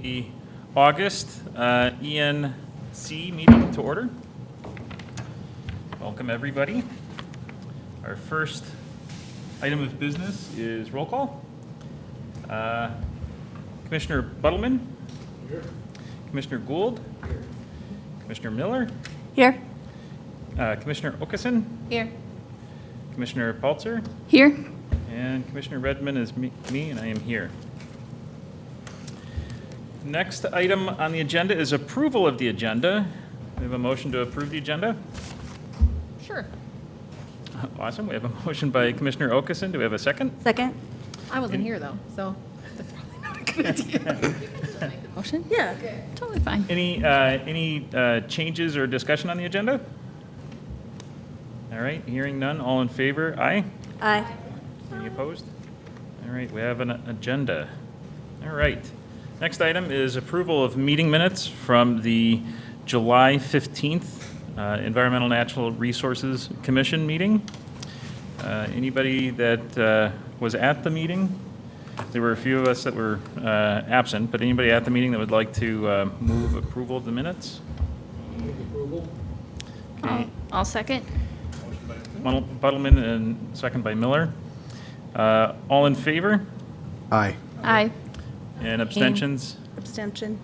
The August ENC meeting to order. Welcome, everybody. Our first item of business is roll call. Commissioner Buttleman. Here. Commissioner Gould. Here. Commissioner Miller. Here. Commissioner Okeson. Here. Commissioner Paltzer. Here. And Commissioner Redmond is me, and I am here. Next item on the agenda is approval of the agenda. We have a motion to approve the agenda. Sure. Awesome. We have a motion by Commissioner Okeson. Do we have a second? Second. I wasn't here, though, so that's probably not a good idea. Motion? Yeah. Totally fine. Any changes or discussion on the agenda? All right, hearing none. All in favor? Aye. Aye. Any opposed? All right, we have an agenda. All right. Next item is approval of meeting minutes from the July 15th Environmental Natural Resources Commission meeting. Anybody that was at the meeting? There were a few of us that were absent, but anybody at the meeting that would like to move approval of the minutes? Move approval. Okay. I'll second. Buttleman and second by Miller. All in favor? Aye. Aye. And abstentions? Abstention.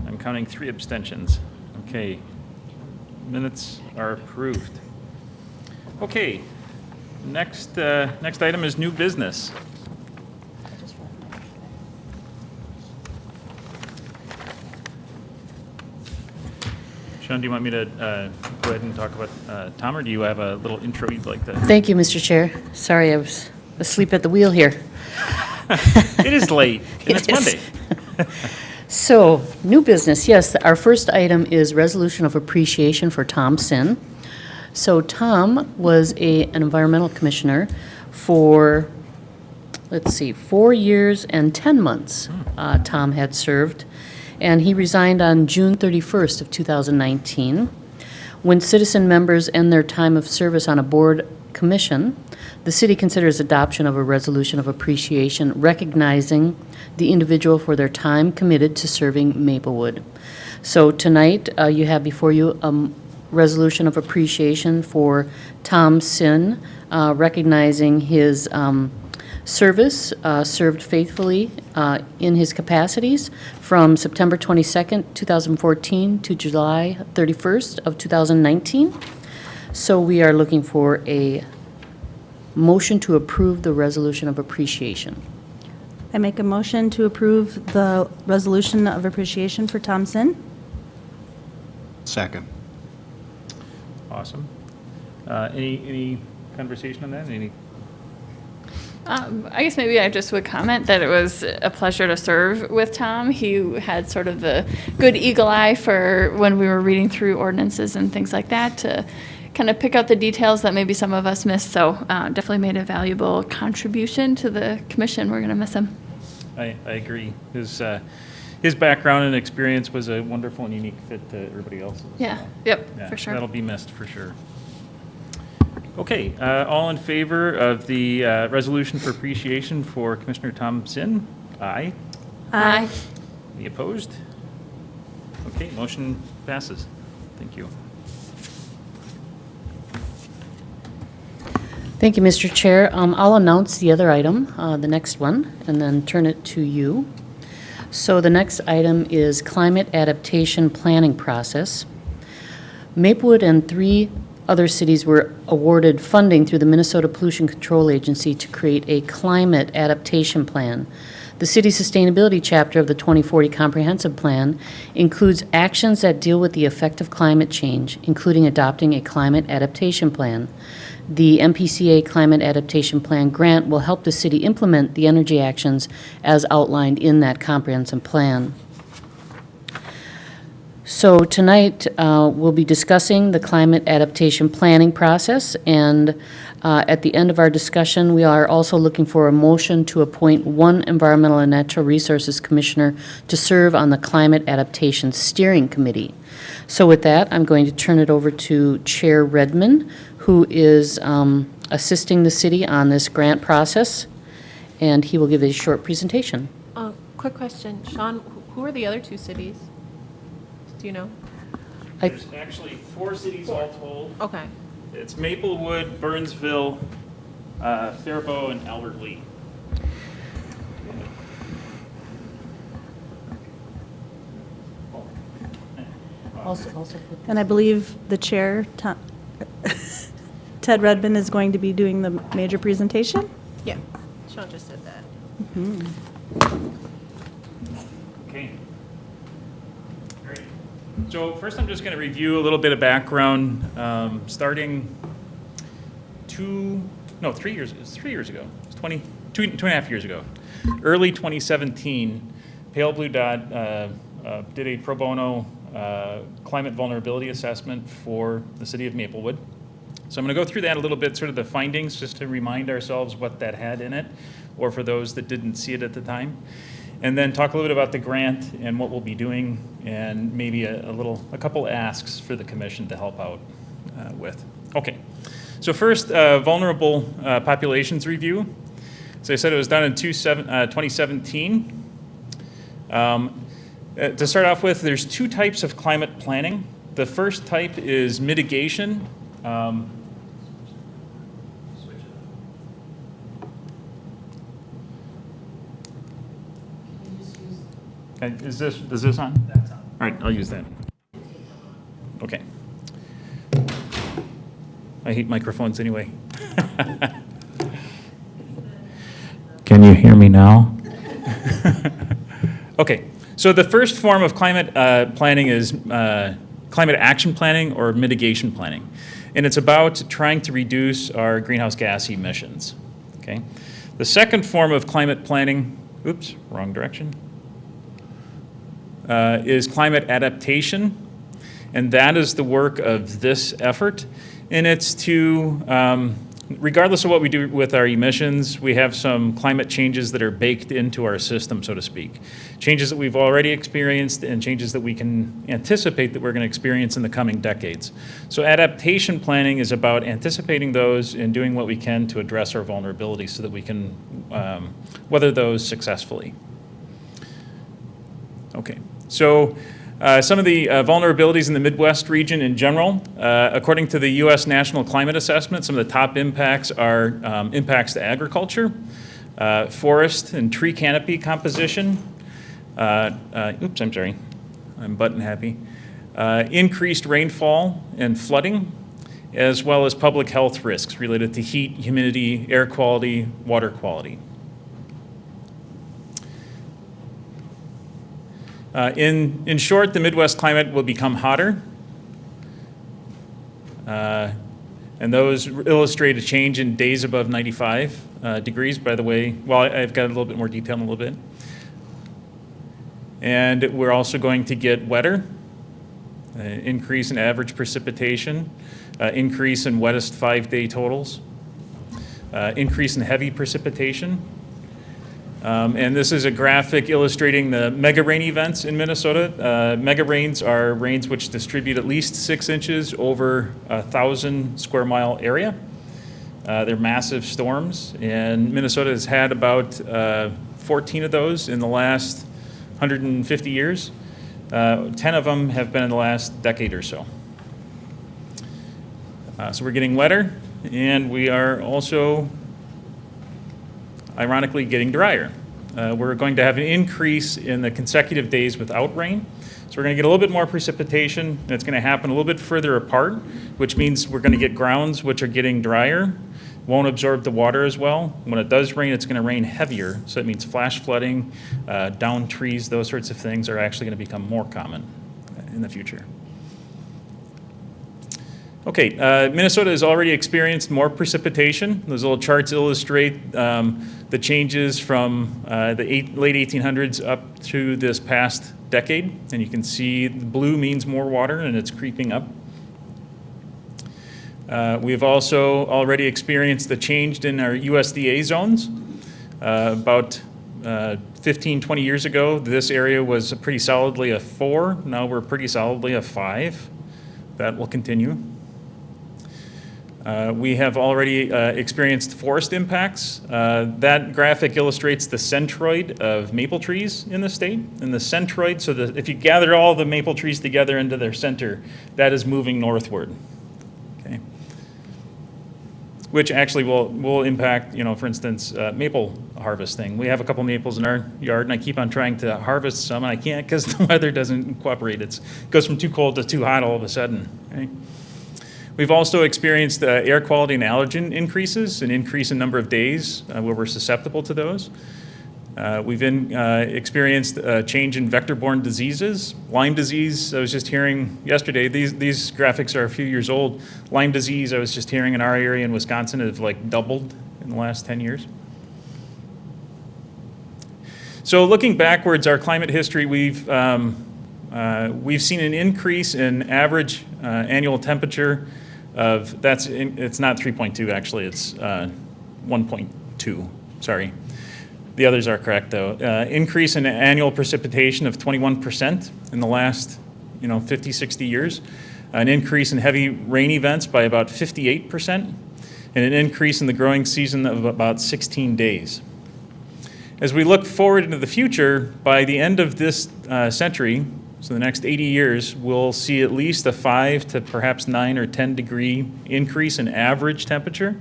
I'm counting 3 abstentions. Okay. Minutes are approved. Okay. Next item is new business. Sean, do you want me to go ahead and talk about Tom, or do you have a little intro you'd like to? Thank you, Mr. Chair. Sorry, I was asleep at the wheel here. It is late, and it's It is. Monday. So, new business, yes. Our first item is resolution of appreciation for Tom Sin. So Tom was an environmental commissioner for, 4 years and 10 months. Tom had served, and he resigned on June 31st of 2019. When citizen members end their time of service on a board commission, the city considers adoption of a resolution of appreciation recognizing the individual for their time committed to serving Maplewood. So tonight, you have before you a resolution of appreciation for Tom Sin, recognizing his service, served faithfully in his capacities from September 22nd, 2014 to July 31st of 2019. So we are looking for a motion to approve the resolution of appreciation. I make a motion to approve the resolution of appreciation for Thompson. Second. Awesome. Any conversation on that? Any? I guess maybe I just would comment that it was a pleasure to serve with Tom. He had sort of the good eagle eye for when we were reading through ordinances and things like that to kind of pick out the details that maybe some of us missed. So definitely made a valuable contribution to the commission. We're going to miss him. I agree. His background and experience was a wonderful and unique fit to everybody else's. Yeah. So, Yep. yeah, For sure. That'll be missed for sure. Okay. All in favor of the resolution for appreciation for Commissioner Tom Sin? Aye. Aye. Any opposed? Okay. Motion passes. Thank you. Thank you, Mr. Chair. I'll announce the other item, the next one, and then turn it to you. So the next item is climate adaptation planning process. Maplewood and 3 other cities were awarded funding through the Minnesota Pollution Control Agency to create a climate adaptation plan. The city's sustainability chapter of the 2040 Comprehensive Plan includes actions that deal with the effect of climate change, including adopting a climate adaptation plan. The MPCA Climate Adaptation Plan grant will help the city implement the energy actions as outlined in that comprehensive plan. So tonight, we'll be discussing the climate adaptation planning process, and at the end of our discussion, we are also looking for a motion to appoint 1 Environmental and Natural Resources Commissioner to serve on the Climate Adaptation Steering Committee. So with that, I'm going to turn it over to Chair Redmond, who is assisting the city on this grant process, and he will give a short presentation. Quick question, Sean, Who are the other two cities? Do you know? There's actually 4 cities all told. Okay. It's Maplewood, Burnsville, Faribault, and Albert Lee. Also, And I believe the chair, Ted Redmond, is going to be doing the major presentation? Yeah. Sean just said that. Okay. Great. So first, I'm just going to review a little bit of background. Starting 3 years. It was 3 years ago. It was 2.5 years ago. Early 2017, Pale Blue Dot did a pro bono climate vulnerability assessment for the city of Maplewood. So I'm going to go through that a little bit, sort of the findings, just to remind ourselves what that had in it, or for those that didn't see it at the time. And then talk a little bit about the grant and what we'll be doing, and maybe a couple asks for the commission to help out with. Okay, so first, vulnerable populations review. As I said, it was done in 2017. To start off with, there's 2 types of climate planning. The first type is mitigation. Okay, is this on? That's on. All right, I'll use that. Okay. I hate microphones anyway. Can you hear me now? Okay, so the first form of climate planning is climate action planning or mitigation planning. And it's about trying to reduce our greenhouse gas emissions. Okay. The second form of climate planning, oops, wrong direction, is climate adaptation. And that is the work of this effort. And it's to, regardless of what we do with our emissions, we have some climate changes that are baked into our system, so to speak. Changes that we've already experienced and changes that we can anticipate that we're going to experience in the coming decades. So adaptation planning is about anticipating those and doing what we can to address our vulnerabilities so that we can weather those successfully. Okay, so some of the vulnerabilities in the Midwest region in general, according to the U.S. National Climate Assessment, some of the top impacts are impacts to agriculture, forest and tree canopy composition, oops, I'm sorry, I'm button happy, increased rainfall and flooding, as well as public health risks related to heat, humidity, air quality, water quality. In short, the Midwest climate will become hotter. And those illustrate a change in days above 95 degrees, by the way. Well, I've got a little bit more detail in a little bit. And we're also going to get wetter, increase in average precipitation, increase in wettest 5-day totals, increase in heavy precipitation. And this is a graphic illustrating the mega rain events in Minnesota. Mega rains are rains which distribute at least 6 inches over a 1,000 square mile area. They're massive storms, and Minnesota has had about 14 of those in the last 150 years. 10 of them have been in the last decade or so. So we're getting wetter, and we are also ironically getting drier. We're going to have an increase in the consecutive days without rain. So we're going to get a little bit more precipitation, and it's going to happen a little bit further apart, which means we're going to get grounds which are getting drier, won't absorb the water as well. When it does rain, it's going to rain heavier, so that means flash flooding, down trees, those sorts of things are actually going to become more common in the future. Okay, Minnesota has already experienced more precipitation. Those little charts illustrate the changes from the late 1800s up to this past decade. And you can see the blue means more water, and it's creeping up. We've also already experienced the change in our USDA zones. About 15, 20 years ago, this area was pretty solidly a 4. Now we're pretty solidly a 5. That will continue. We have already experienced forest impacts. That graphic illustrates the centroid of maple trees in the state. And the centroid, so if you gather all the maple trees together into their center, that is moving northward. Okay. Which actually will impact, for instance, maple harvesting. We have a couple maples in our yard, and I keep on trying to harvest some, and I can't because the weather doesn't cooperate. It goes from too cold to too hot all of a sudden. Okay? We've also experienced air quality and allergen increases, an increase in number of days where we're susceptible to those. We've experienced a change in vector-borne diseases. Lyme disease, I was just hearing yesterday, these graphics are a few years old. Lyme disease, I was just hearing in our area in Wisconsin, have doubled in the last 10 years. So looking backwards, our climate history, we've seen an increase in average annual temperature of, it's not 3.2 actually, it's 1.2, sorry. The others are correct though. Increase in annual precipitation of 21% in the last 50, 60 years. An increase in heavy rain events by about 58%, and an increase in the growing season of about 16 days. As we look forward into the future, by the end of this century, so the next 80 years, we'll see at least a 5 to perhaps 9 or 10 degree increase in average temperature.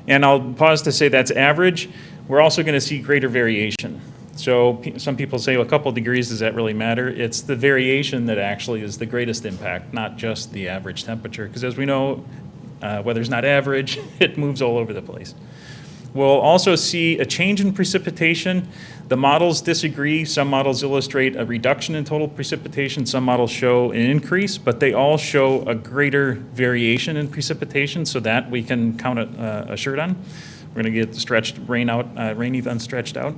And I'll pause to say that's average. We're also going to see greater variation. So some people say, well, a couple of degrees, does that really matter? It's the variation that actually is the greatest impact, not just the average temperature. Because as we know, weather's not average, it moves all over the place. We'll also see a change in precipitation. The models disagree. Some models illustrate a reduction in total precipitation. Some models show an increase, but they all show a greater variation in precipitation, so that we can count assured on. We're going to get stretched rain events stretched out.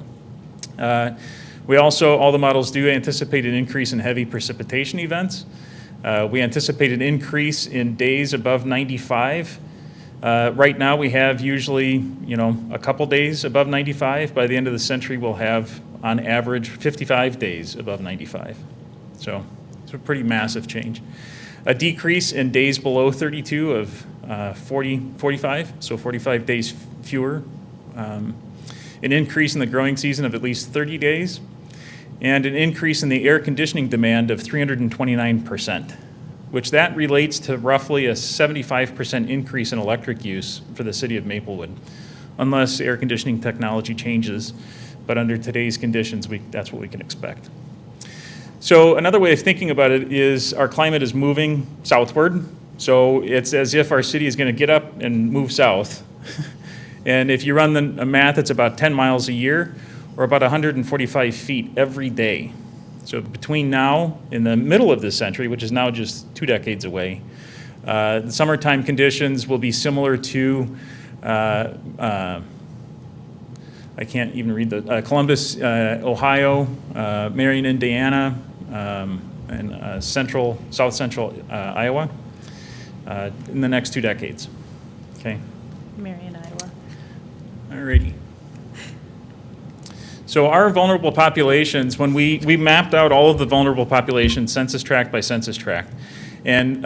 We also, all the models do anticipate an increase in heavy precipitation events. We anticipate an increase in days above 95. Right now, we have usually, a couple days above 95. By the end of the century, we'll have, on average, 55 days above 95. So it's a pretty massive change. A decrease in days below 32 of 45, so 45 days fewer. An increase in the growing season of at least 30 days. And an increase in the air conditioning demand of 329%. Which that relates to roughly a 75% increase in electric use for the city of Maplewood, unless air conditioning technology changes. But under today's conditions, that's what we can expect. So another way of thinking about it is our climate is moving southward. So it's as if our city is going to get up and move south. And if you run the math, it's about 10 miles a year, or about 145 feet every day. So between now and the middle of this century, which is now just 2 decades away, the summertime conditions will be similar to, I can't even read the, Columbus, Ohio, Marion, Indiana, and south central Iowa in the next 2 decades. Okay. Marion, Iowa. All righty. So our vulnerable populations, when we mapped out all of the vulnerable populations, census tract by census tract, and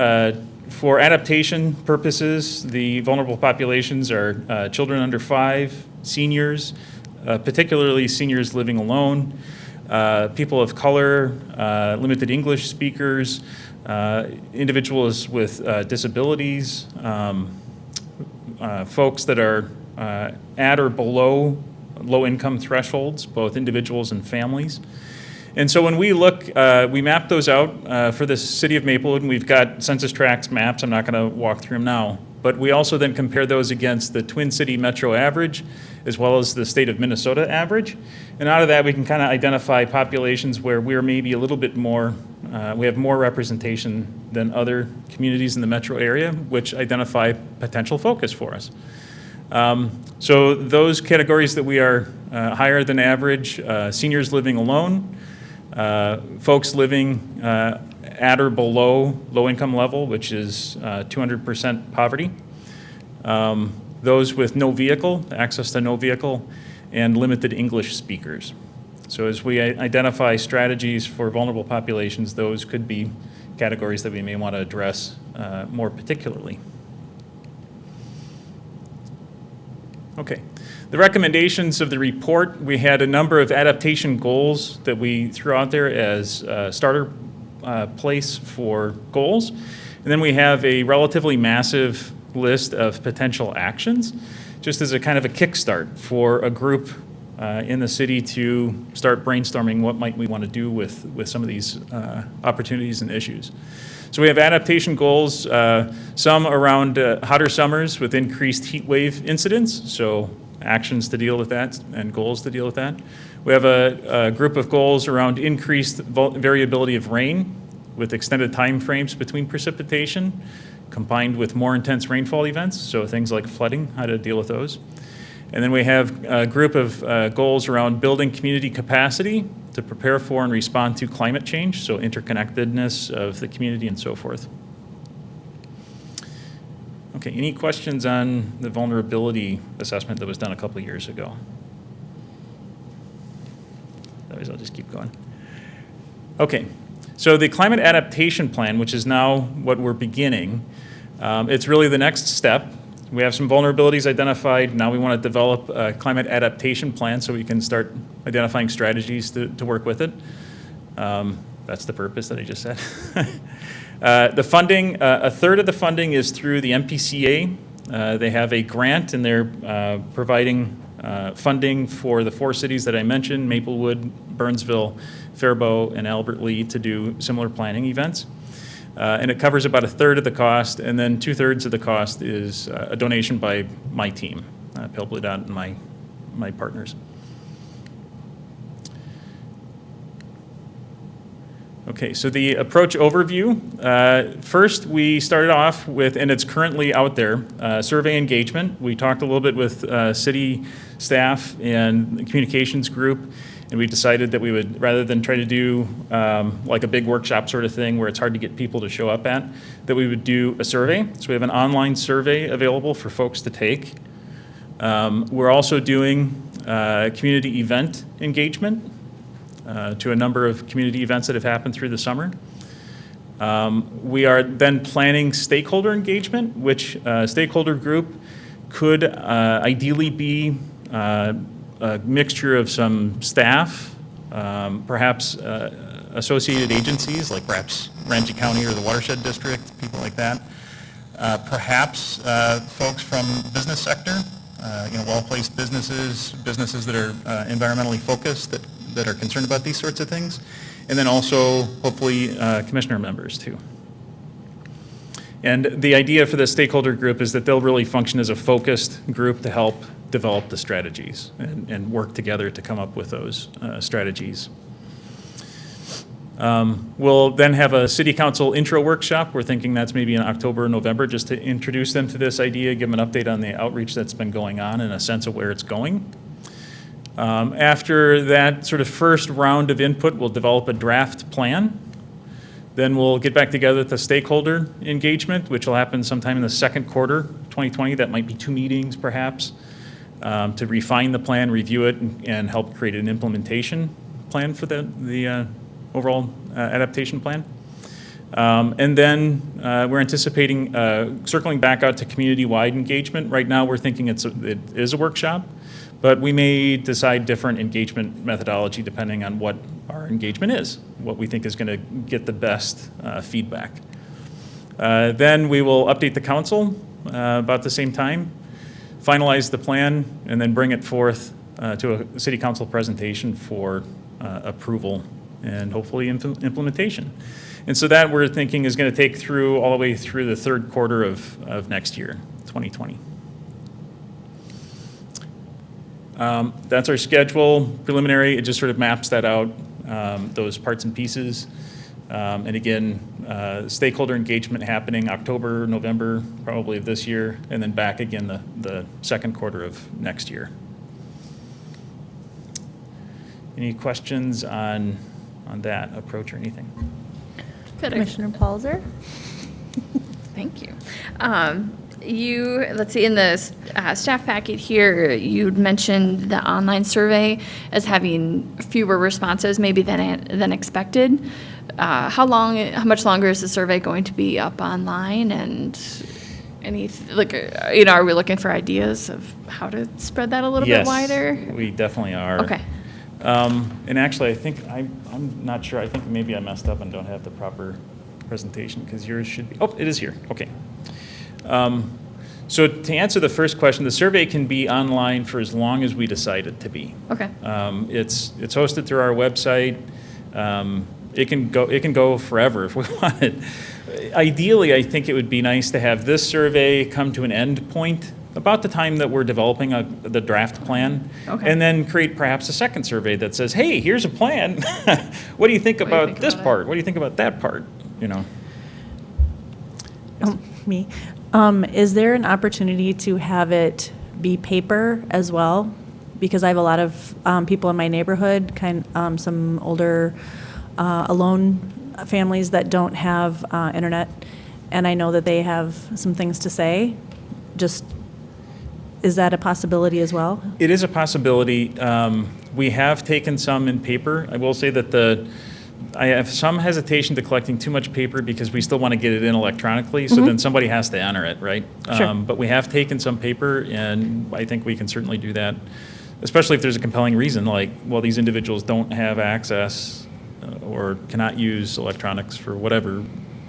for adaptation purposes, the vulnerable populations are children under 5, seniors, particularly seniors living alone, people of color, limited English speakers, individuals with disabilities, folks that are at or below low-income thresholds, both individuals and families. And so when we look, we map those out for the city of Maplewood, and we've got census tracts maps. I'm not going to walk through them now. But we also then compare those against the Twin City metro average, as well as the state of Minnesota average. And out of that, we can kind of identify populations where we're maybe a little bit more, we have more representation than other communities in the metro area, which identify potential focus for us. So those categories that we are higher than average, seniors living alone, folks living at or below low income level, which is 200% poverty, those with no vehicle, access to no vehicle, and limited English speakers. So as we identify strategies for vulnerable populations, those could be categories that we may want to address more particularly. Okay. The recommendations of the report, we had a number of adaptation goals that we threw out there as a starter place for goals. And then we have a relatively massive list of potential actions, just as a kind of a kickstart for a group in the city to start brainstorming what might we want to do with some of these opportunities and issues. So we have adaptation goals, some around hotter summers with increased heat wave incidents, so actions to deal with that and goals to deal with that. We have a group of goals around increased variability of rain with extended time frames between precipitation, combined with more intense rainfall events, so things like flooding, how to deal with those. And then we have a group of goals around building community capacity to prepare for and respond to climate change, so interconnectedness of the community and so forth. Okay, any questions on the vulnerability assessment that was done a couple of years ago? Otherwise, I'll just keep going. Okay, so the climate adaptation plan, which is now what we're beginning, it's really the next step. We have some vulnerabilities identified. Now we want to develop a climate adaptation plan so we can start identifying strategies to work with it. That's the purpose that I just said. The funding, a third of the funding is through the MPCA. They have a grant and they're providing funding for the 4 cities that I mentioned, Maplewood, Burnsville, Faribault, and Albert Lea, to do similar planning events. And it covers about a third of the cost, and then 2/3 of the cost is a donation by my team, Pale Blue Dot and my partners. Okay, so the approach overview. First, we started off with, and it's currently out there, survey engagement. We talked a little bit with city staff and the communications group, and we decided that we would, rather than try to do like a big workshop sort of thing where it's hard to get people to show up at, that we would do a survey. So we have an online survey available for folks to take. We're also doing community event engagement to a number of community events that have happened through the summer. We are then planning stakeholder engagement, which stakeholder group could ideally be a mixture of some staff, perhaps associated agencies, like perhaps Ramsey County or the Watershed District, people like that. Perhaps folks from business sector, well-placed businesses, businesses that are environmentally focused, that are concerned about these sorts of things. And then also, hopefully, commissioner members, too. And the idea for the stakeholder group is that they'll really function as a focused group to help develop the strategies and work together to come up with those strategies. We'll then have a city council intro workshop. We're thinking that's maybe in October or November, just to introduce them to this idea, give them an update on the outreach that's been going on and a sense of where it's going. After that sort of first round of input, we'll develop a draft plan. Then we'll get back together with the stakeholder engagement, which will happen sometime in the second quarter, 2020. That might be 2 meetings, perhaps, to refine the plan, review it, and help create an implementation plan for the overall adaptation plan. And then we're anticipating circling back out to community-wide engagement. Right now, we're thinking it is a workshop, but we may decide different engagement methodology depending on what our engagement is, what we think is going to get the best feedback. Then we will update the council about the same time, finalize the plan, and then bring it forth to a city council presentation for approval and hopefully implementation. And so that we're thinking is going to take all the way through the third quarter of next year, 2020. That's our schedule, preliminary. It just sort of maps that out, those parts and pieces. And again, stakeholder engagement happening October, November, probably of this year, and then back again the second quarter of next year. Any questions on that approach or anything? Good. Commissioner Palzer? Thank you. Let's see, in the staff packet here, you'd mentioned the online survey as having fewer responses maybe than expected. How much longer is the survey going to be up online? And are we looking for ideas of how to spread that a little bit wider? Yes, we definitely are. Okay. And actually, I think, I'm not sure, I think maybe I messed up and don't have the proper presentation, because yours should be, oh, it is here, okay. So to answer the first question, the survey can be online for as long as we decide it to be. Okay. It's hosted through our website. It can go forever if we want it. Ideally, I think it would be nice to have this survey come to an end point about the time that we're developing the draft plan. Okay. And then create perhaps a second survey that says, hey, here's a plan. What do you think about this part? What do you think about that part? You know? Me. Is there an opportunity to have it be paper as well? Because I have a lot of people in my neighborhood, some older alone families that don't have internet, and I know that they have some things to say. Just, is that a possibility as well? It is a possibility. We have taken some in paper. I will say that I have some hesitation to collecting too much paper because we still want to get it in electronically, so then somebody has to enter it, right? Sure. But we have taken some paper, and I think we can certainly do that, especially if there's a compelling reason, like, well, these individuals don't have access or cannot use electronics for whatever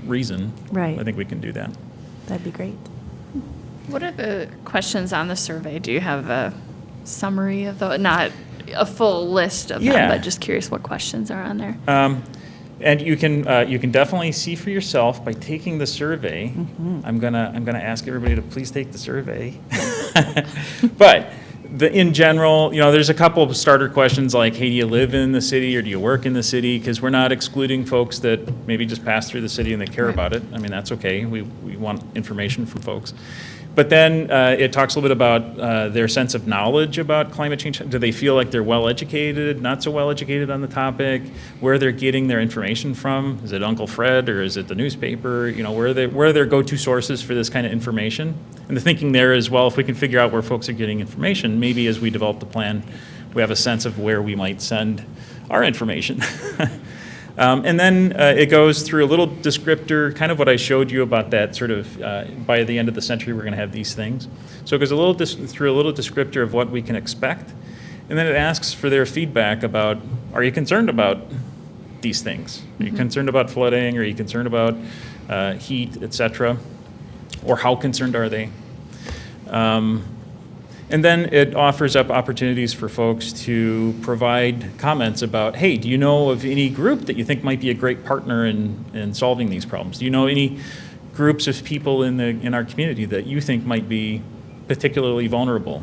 reason. Right. I think we can do that. That'd be great. What are the questions on the survey? Do you have a summary of those? Not a full list of Yeah. them, but just curious what questions are on there. And you can definitely see for yourself by taking the survey. I'm gonna ask everybody to please take the survey. But in general, there's a couple of starter questions like, hey, do you live in the city or do you work in the city? Because we're not excluding folks that maybe just pass through the city and they care about it. I mean, that's okay. We want information from folks. But then it talks a little bit about their sense of knowledge about climate change. Do they feel like they're well-educated, not so well-educated on the topic? Where they're getting their information from? Is it Uncle Fred or is it the newspaper? Where are their go-to sources for this kind of information? And the thinking there is, well, if we can figure out where folks are getting information, maybe as we develop the plan, we have a sense of where we might send our information. And then it goes through a little descriptor, kind of what I showed you about that sort of, by the end of the century, we're going to have these things. So it goes through a little descriptor of what we can expect. And then it asks for their feedback about, are you concerned about these things? Are you concerned about flooding? Are you concerned about heat, et cetera? Or how concerned are they? And then it offers up opportunities for folks to provide comments about, hey, do you know of any group that you think might be a great partner in solving these problems? Do you know any groups of people in our community that you think might be particularly vulnerable?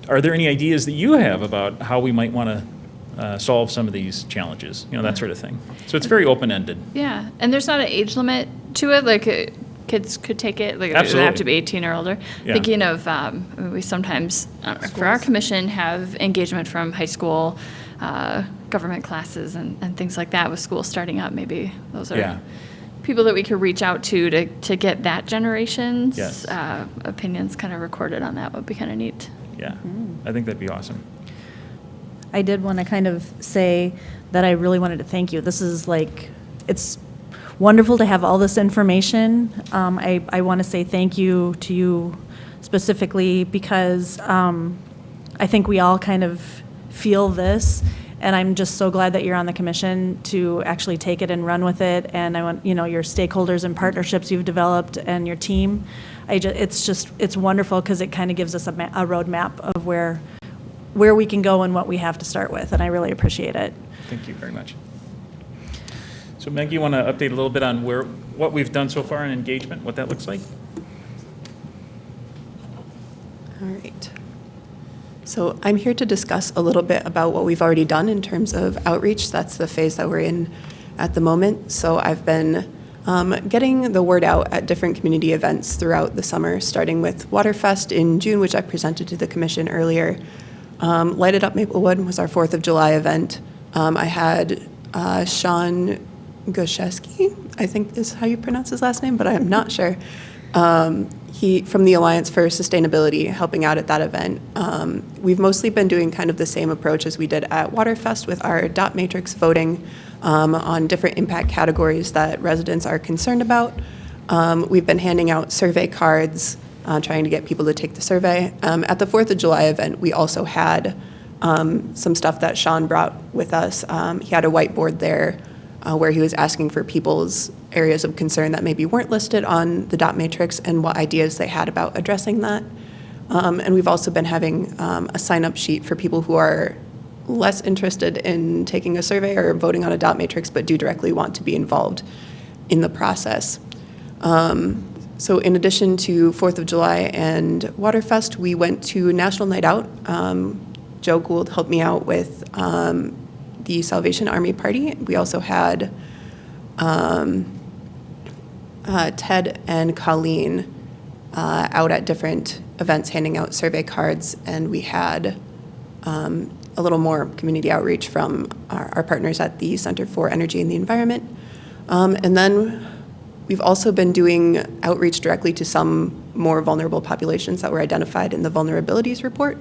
Are there any ideas that you have about how we might want to solve some of these challenges? That sort of thing. So it's very open-ended. Yeah, and there's not an age limit to it, like kids could take it, like it doesn't have to be 18 or older. Yeah. Thinking of, we sometimes, for our commission, have engagement from high school government classes and things like that with schools starting up. Maybe those are people that we could reach out to get that generation's opinions kind of recorded on that would be kind of neat. Yeah, I think that'd be awesome. I did want to kind of say that I really wanted to thank you. This is it's wonderful to have all this information. I want to say thank you to you specifically because I think we all kind of feel this, and I'm just so glad that you're on the commission to actually take it and run with it. And I want your stakeholders and partnerships you've developed and your team. It's wonderful because it kind of gives us a roadmap of where we can go and what we have to start with, and I really appreciate it. Thank you very much. So Meg, you want to update a little bit on what we've done so far in engagement, what that looks like? All right. So I'm here to discuss a little bit about what we've already done in terms of outreach. That's the phase that we're in at the moment. So I've been getting the word out at different community events throughout the summer, starting with Waterfest in June, which I presented to the commission earlier. Light It Up Maplewood was our 4th of July event. I had Sean Gosheski, I think is how you pronounce his last name, but I am not sure. He, from the Alliance for Sustainability, helping out at that event. We've mostly been doing kind of the same approach as we did at Waterfest with our dot matrix voting on different impact categories that residents are concerned about. We've been handing out survey cards trying to get people to take the survey. At the 4th of July event, we also had some stuff that Sean brought with us. He had a whiteboard there where he was asking for people's areas of concern that maybe weren't listed on the dot matrix and what ideas they had about addressing that. And we've also been having a sign-up sheet for people who are less interested in taking a survey or voting on a dot matrix, but do directly want to be involved in the process. So in addition to 4th of July and Waterfest, we went to National Night Out. Joe Gould helped me out with the Salvation Army Party. We also had Ted and Colleen out at different events handing out survey cards, and we had a little more community outreach from our partners at the Center for Energy and the Environment. And then we've also been doing outreach directly to some more vulnerable populations that were identified in the vulnerabilities report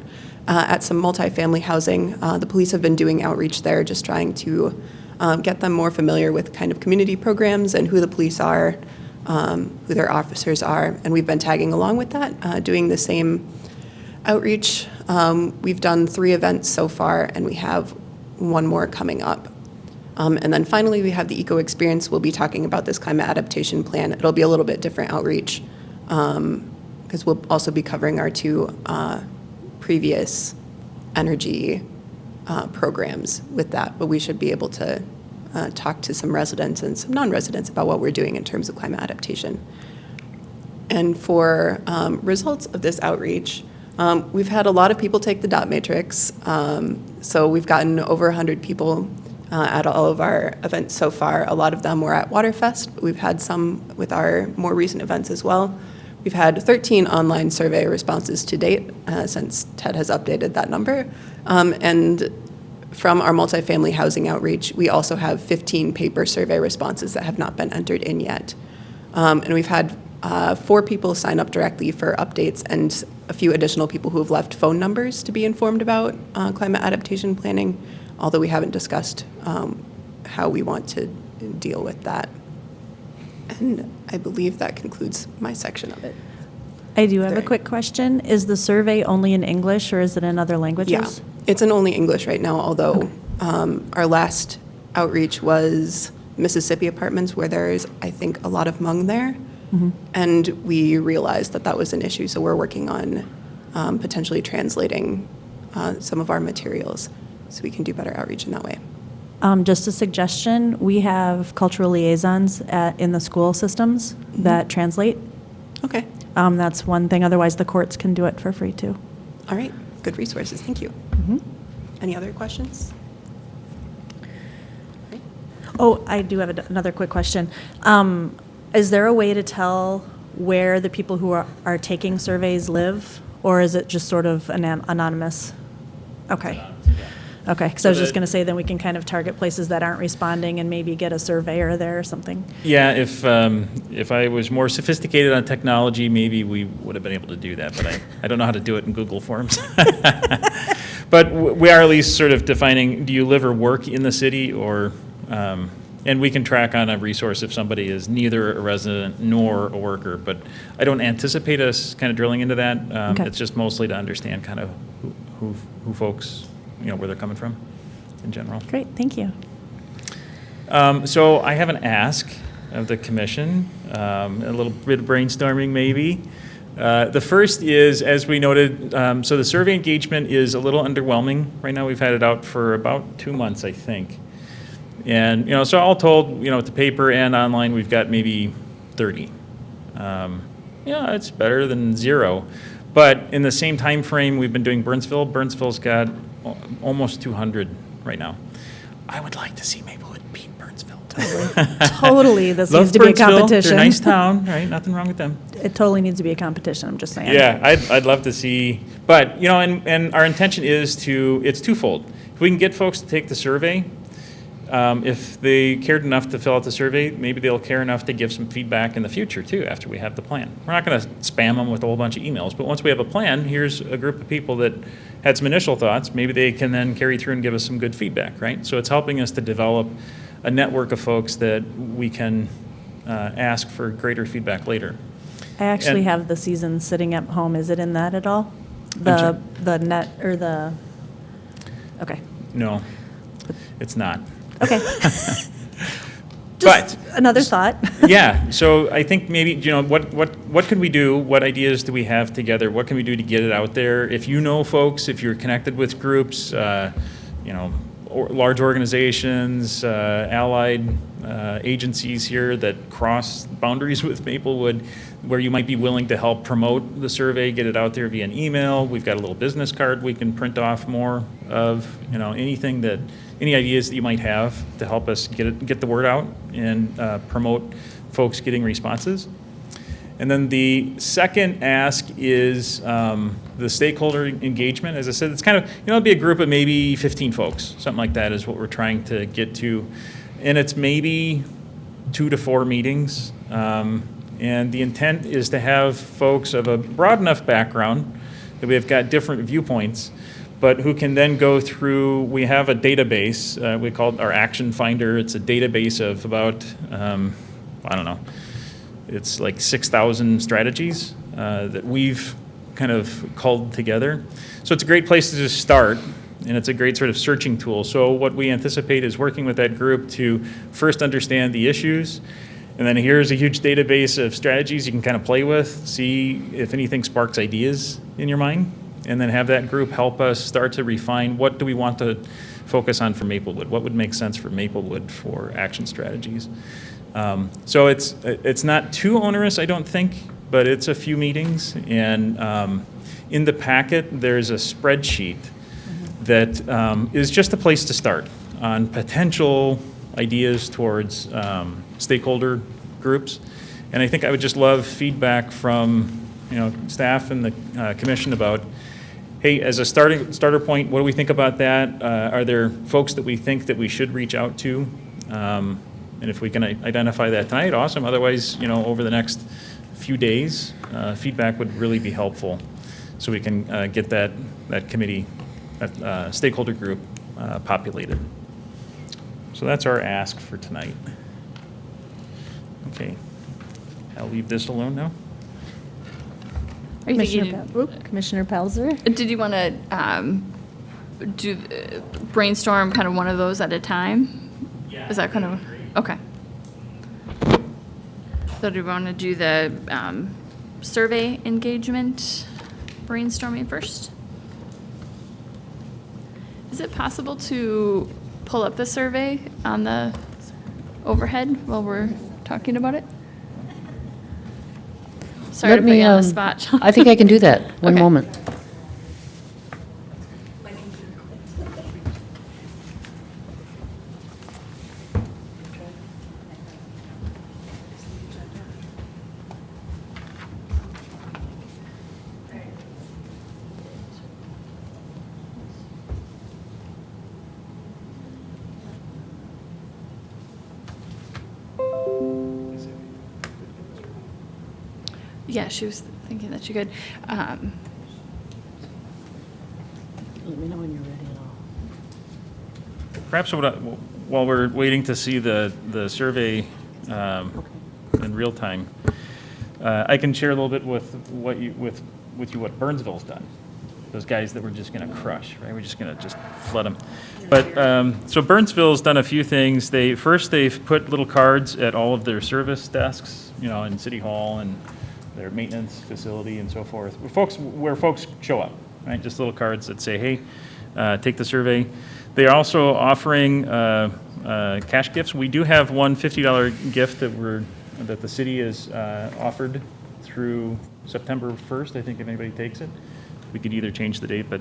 at some multifamily housing. The police have been doing outreach there, just trying to get them more familiar with kind of community programs and who the police are, who their officers are, and we've been tagging along with that, doing the same outreach. We've done 3 events so far, and we have 1 more coming up. And then finally, we have the Eco Experience. We'll be talking about this climate adaptation plan. It'll be a little bit different outreach because we'll also be covering our 2 previous energy programs with that. But we should be able to talk to some residents and some non-residents about what we're doing in terms of climate adaptation. And for results of this outreach, we've had a lot of people take the dot matrix. So we've gotten over 100 people at all of our events so far. A lot of them were at Waterfest, but we've had some with our more recent events as well. We've had 13 online survey responses to date since Ted has updated that number. And from our multifamily housing outreach, we also have 15 paper survey responses that have not been entered in yet. And we've had 4 people sign up directly for updates and a few additional people who have left phone numbers to be informed about climate adaptation planning, although we haven't discussed how we want to deal with that. And I believe that concludes my section of it. I do have a Sorry. quick question. Is the survey only in English or is it in other languages? Yeah, it's in only English right now, although our last outreach was Mississippi apartments where there is, I think, a lot of Hmong there. And we realized that that was an issue, so we're working on potentially translating some of our materials so we can do better outreach in that way. Just a suggestion, we have cultural liaisons in the school systems that translate. Okay, That's one thing, otherwise the courts can do it for free too. all right, good resources, thank you. Any other questions? Oh, I do have another quick question. Is there a way to tell where the people who are taking surveys live, or is it just sort of anonymous? Okay. Okay, because I was just going to say, then we can kind of target places that aren't responding and maybe get a surveyor there or something. Yeah, if I was more sophisticated on technology, maybe we would have been able to do that, but I don't know how to do it in Google Forms. But we are at least sort of defining, do you live or work in the city, or, and we can track on a resource if somebody is neither a resident nor a worker, but I don't anticipate us kind of drilling into that. Okay. It's just mostly to understand kind of who folks, where they're coming from in general. Great, thank you. So I have an ask of the commission, a little bit of brainstorming maybe. The first is, as we noted, so the survey engagement is a little underwhelming. Right now, we've had it out for about 2 months, I think. And, so all told, with the paper and online, we've got maybe 30. It's better than 0. But in the same time frame, we've been doing Burnsville. Burnsville's got almost 200 right now. I would like to see Maplewood beat Burnsville. Totally, this Love needs to be a Burnsville. competition. They're a nice town, right? Nothing wrong with them. It totally needs to be a competition, I'm just saying. Yeah, I'd love to see, but, and our intention is it's twofold. If we can get folks to take the survey, if they cared enough to fill out the survey, maybe they'll care enough to give some feedback in the future too, after we have the plan. We're not going to spam them with a whole bunch of emails, but once we have a plan, here's a group of people that had some initial thoughts. Maybe they can then carry through and give us some good feedback, right? So it's helping us to develop a network of folks that we can ask for greater feedback later. I actually And- have the season sitting at home. Is it in that at all? sorry? The net, or the, okay, No, it's not. okay. But- Just another thought. Yeah, so I think maybe, what can we do? What ideas do we have together? What can we do to get it out there? If you know folks, if you're connected with groups, or large organizations, allied agencies here that cross boundaries with Maplewood, where you might be willing to help promote the survey, get it out there via an email. We've got a little business card we can print off more of, any ideas that you might have to help us get the word out and promote folks getting responses. And then the second ask is the stakeholder engagement. As I said, it's kind of, it'd be a group of maybe 15 folks, something like that is what we're trying to get to. And it's maybe 2 to 4 meetings. And the intent is to have folks of a broad enough background that we've got different viewpoints, but who can then go through, we have a database, we call it our Action Finder. It's a database of about, I don't know, it's like 6,000 strategies that we've kind of culled together. So it's a great place to just start, and it's a great sort of searching tool. So what we anticipate is working with that group to first understand the issues, and then here's a huge database of strategies you can kind of play with, see if anything sparks ideas in your mind, and then have that group help us start to refine what do we want to focus on for Maplewood, what would make sense for Maplewood for action strategies. So it's not too onerous, I don't think, but it's a few meetings. And in the packet, there's a spreadsheet that is just a place to start on potential ideas towards stakeholder groups. And I think I would just love feedback from staff and the commission about, hey, as a starter point, what do we think about that? Are there folks that we think that we should reach out to? And if we can identify that tonight, awesome. Otherwise, over the next few days, feedback would really be helpful, so we can get that committee, that stakeholder group populated. So that's our ask for tonight. Okay, I'll leave this alone now. Are you Commissioner Palzer? Did you want to brainstorm kind of one of those at a time? Yeah, Is that kind of, okay. So do you want to do the survey engagement brainstorming first? Is it possible to pull up the survey on the overhead while we're talking about it? Sorry to put you on the spot. I think I can do that. One Okay. moment. Yeah, she was thinking that you could. Let me know when you're ready and I'll. Perhaps while we're waiting to see the survey in real time, I can share a little bit with you what Burnsville's done. Those guys that we're just going to crush, right? We're just going to just flood them. But so Burnsville's done a few things. They've put little cards at all of their service desks, in City Hall and their maintenance facility and so forth, where folks show up, right? Just little cards that say, hey, take the survey. They are also offering cash gifts. We do have one $50 gift that the city has offered through September 1st, I think, if anybody takes it. We could either change the date, but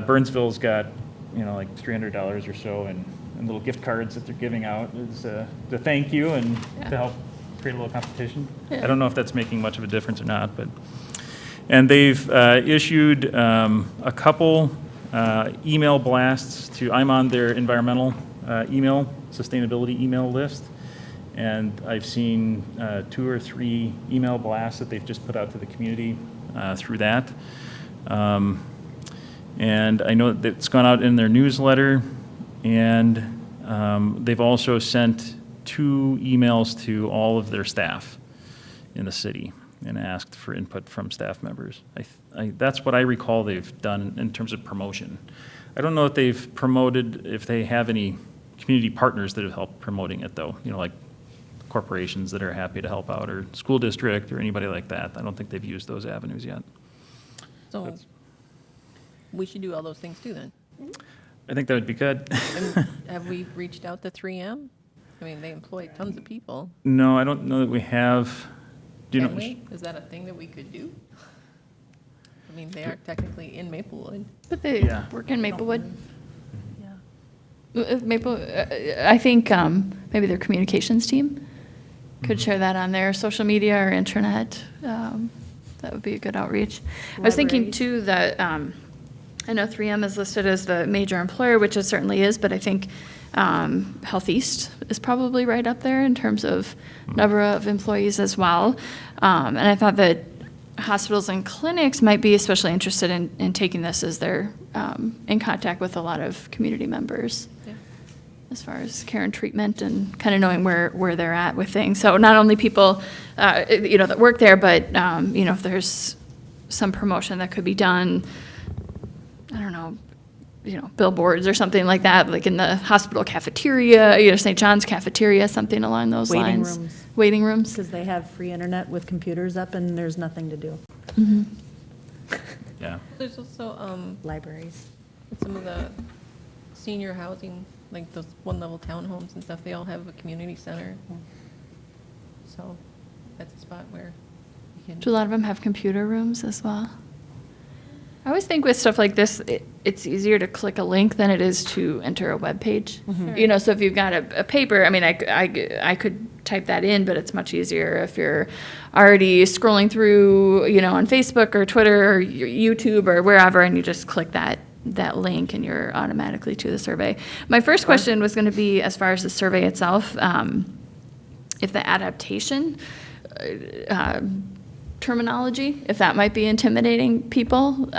Burnsville's got, like $300 or so and little gift cards that they're giving out as to thank you and to help create a little competition. Yeah. I don't know if that's making much of a difference or not, and they've issued a couple email blasts I'm on their environmental sustainability email list, and I've seen 2 or 3 email blasts that they've just put out to the community through that. And I know that it's gone out in their newsletter, and they've also sent 2 emails to all of their staff in the city. and asked for input from staff members. That's what I recall they've done in terms of promotion. I don't know if they've promoted, if they have any community partners that have helped promoting it, though, like corporations that are happy to help out, or school district, or anybody like that. I don't think they've used those avenues yet. So we should do all those things too then. I think that would be good. And have we reached out to 3M? I mean, they employ tons of people. No, I don't know that we have. Do you Can know? we? Is that a thing that we could do? I mean, they are technically in Maplewood. But they Yeah. work in Maplewood. I think maybe their communications team could share that on their social media or intranet. That would be a good outreach. I was thinking Libraries. too that, I know 3M is listed as the major employer, which it certainly is, but I think Health East is probably right up there in terms of number of employees as well. And I thought that hospitals and clinics might be especially interested in taking this as they're in contact with a lot of community members Yeah. as far as care and treatment and kind of knowing where they're at with things. So not only people, that work there, but, if there's some promotion that could be done, I don't know, billboards or something like that, like in the hospital cafeteria, St. John's cafeteria, something along those Waiting lines. rooms. Waiting rooms. Because they have free internet with computers up and there's nothing to do. Yeah. There's also, Libraries. some of the senior housing, like those one-level townhomes and stuff, they all have a community center. So that's a spot where you Do a can, lot of them have computer rooms as well? I always think with stuff like this, it's easier to click a link than it is to enter a web page. So if you've got a paper, I mean, I could type that in, but it's much easier if you're already scrolling through, on Facebook or Twitter or YouTube or wherever, and you just click that link and you're automatically to the survey. My first question was going to be, as far as the survey itself, if the adaptation terminology, if that might be intimidating people.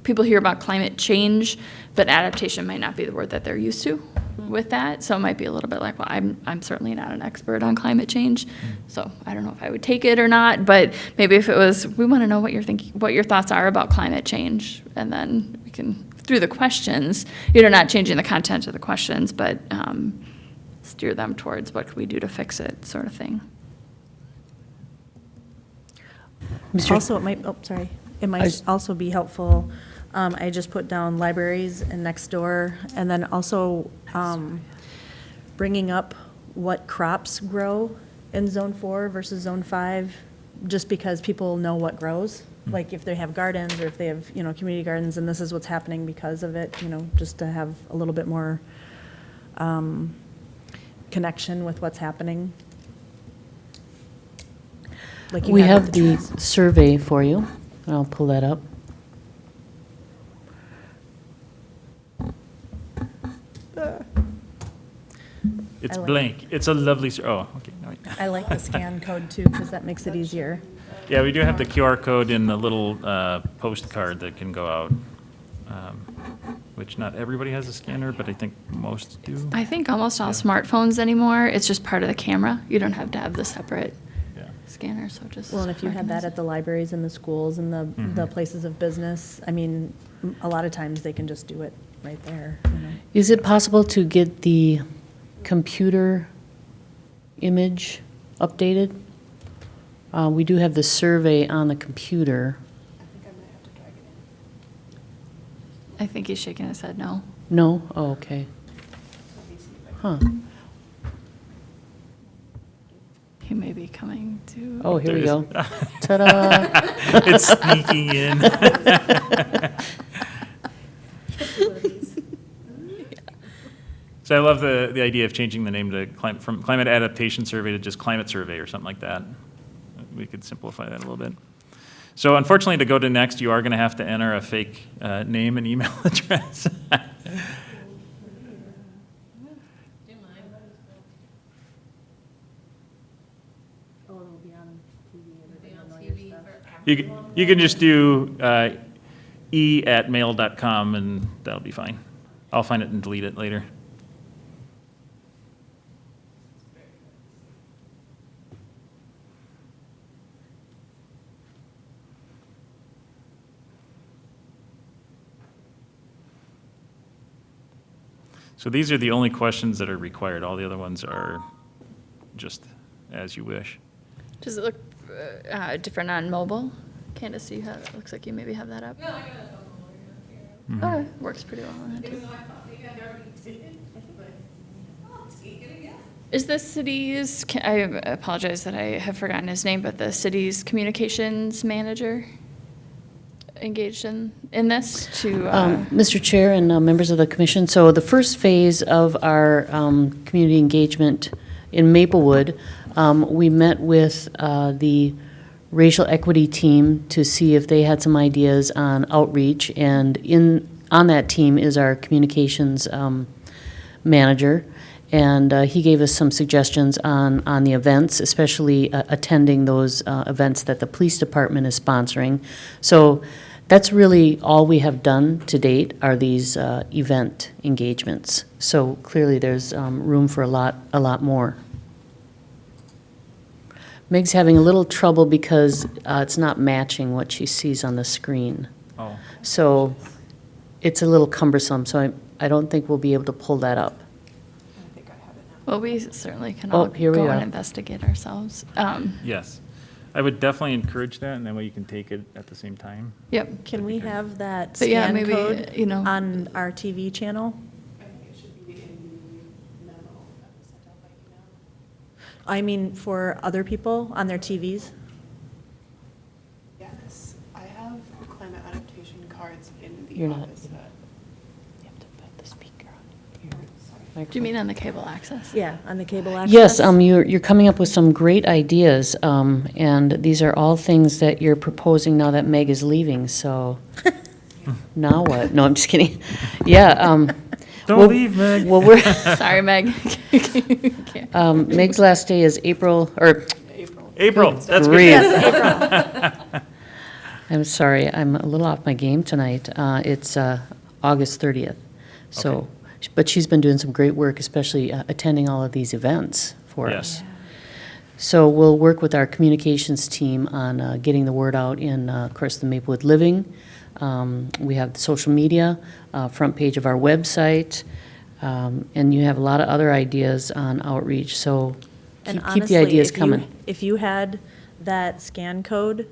People hear about climate change, but adaptation might not be the word that they're used to with that. So it might be a little bit like, well, I'm certainly not an expert on climate change, so I don't know if I would take it or not. But maybe if it was, we want to know what your thoughts are about climate change, and then we can, through the questions, not changing the content of the questions, but steer them towards what could we do to fix it, sort of thing. Also, it might also be helpful, I just put down libraries and next door, and then also bringing up what crops grow in Zone 4 versus Zone 5, just because people know what grows. Like if they have gardens, or if they have, community gardens, and this is what's happening because of it, just to have a little bit more connection with what's happening. Like you We with have the trees. survey for you, and I'll pull that up. It's I like- blank. It's a lovely, oh, okay. No, wait. I like the scan code too, because that makes it easier. Yeah, we do have the QR code in the little postcard that can go out, which not everybody has a scanner, but I think most do. I think almost all smartphones anymore, it's just part of the camera. You don't have to have the separate Yeah. scanner, so just. Well, and if you had that at the libraries and the schools and the places of business, I mean, a lot of times they can just do it right there, Is it possible to get the computer image updated? We do have the survey on the computer. I think he's shaking his head no. No? Oh, okay. Huh. He may be coming to. Oh, here we There go. it is. Ta-da! It's sneaking in. So I love the idea of changing the name to from Climate Adaptation Survey to just Climate Survey or something like that. We could simplify that a little bit. So unfortunately, to go to next, you are going to have to enter a fake name and email address. You can just do e@mail.com and that'll be fine. I'll find it and delete it later. So these are the only questions that are required. All the other ones are just as you wish. Does it look different on mobile? Candace, do you have, it looks like you maybe have that up. Oh, works pretty well on that too. Is the city's, I apologize that I have forgotten his name, but the city's communications manager engaged in this to? Mr. Chair and members of the commission, so the first phase of our community engagement in Maplewood, we met with the racial equity team to see if they had some ideas on outreach, and on that team is our communications manager, and he gave us some suggestions on the events, especially attending those events that the police department is sponsoring. So that's really all we have done to date are these event engagements. So clearly there's room for a lot more. Meg's having a little trouble because it's not matching what she sees on the screen. Oh, So it's a little cumbersome, so I don't think we'll be able to pull that up. Well, we certainly can Oh, all here we go are. and investigate ourselves. yes. I would definitely encourage that, and that way you can take it at the same time. Yep. Can we have that But yeah, scan maybe, code you know- on our TV channel? I mean, for other people on their TVs? Yes, I have climate adaptation cards in You're the not- office. You have to put the speaker on. Do you mean on the cable access? Yeah, on the cable access? Yes, you're coming up with some great ideas, and these are all things that you're proposing now that Meg is leaving, so now what? No, I'm just kidding. Yeah. Don't well- leave, Meg. Well, we're, Sorry, Meg. Can't. Meg's last day is April. April, that's Grief. good. I'm sorry, I'm a little off my game tonight. It's August 30th. So, Okay. but she's been doing some great work, especially attending all of these events for Yes. us. So we'll work with our communications team on getting the word out in, of course, the Maplewood Living. We have the social media, front page of our website, and you have a lot of other ideas on outreach, so And keep the honestly, ideas if you- coming. If you had that scan code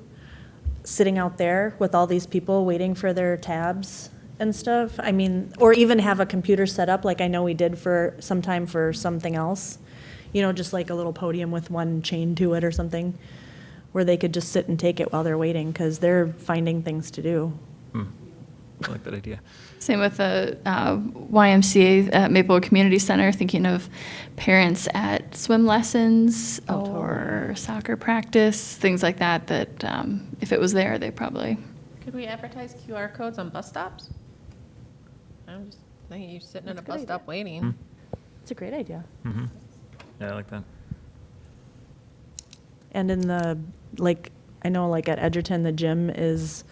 sitting out there with all these people waiting for their tabs and stuff, I mean, or even have a computer set up, like I know we did for some time for something else, you know, just like a little podium with one chain to it or something, where they could just sit and take it while they're waiting, because they're finding things to do. I like that idea. Same with the YMCA at Maplewood Community Center, thinking of parents at swim lessons or soccer practice, things like that, that if it was there, they probably. Could we advertise QR codes on bus stops? I'm just thinking, you're sitting at That's a a bus good stop idea. waiting. It's a great idea. Mm-hmm. Yeah, I like that. And in the, like, I know like at Edgerton, the gym is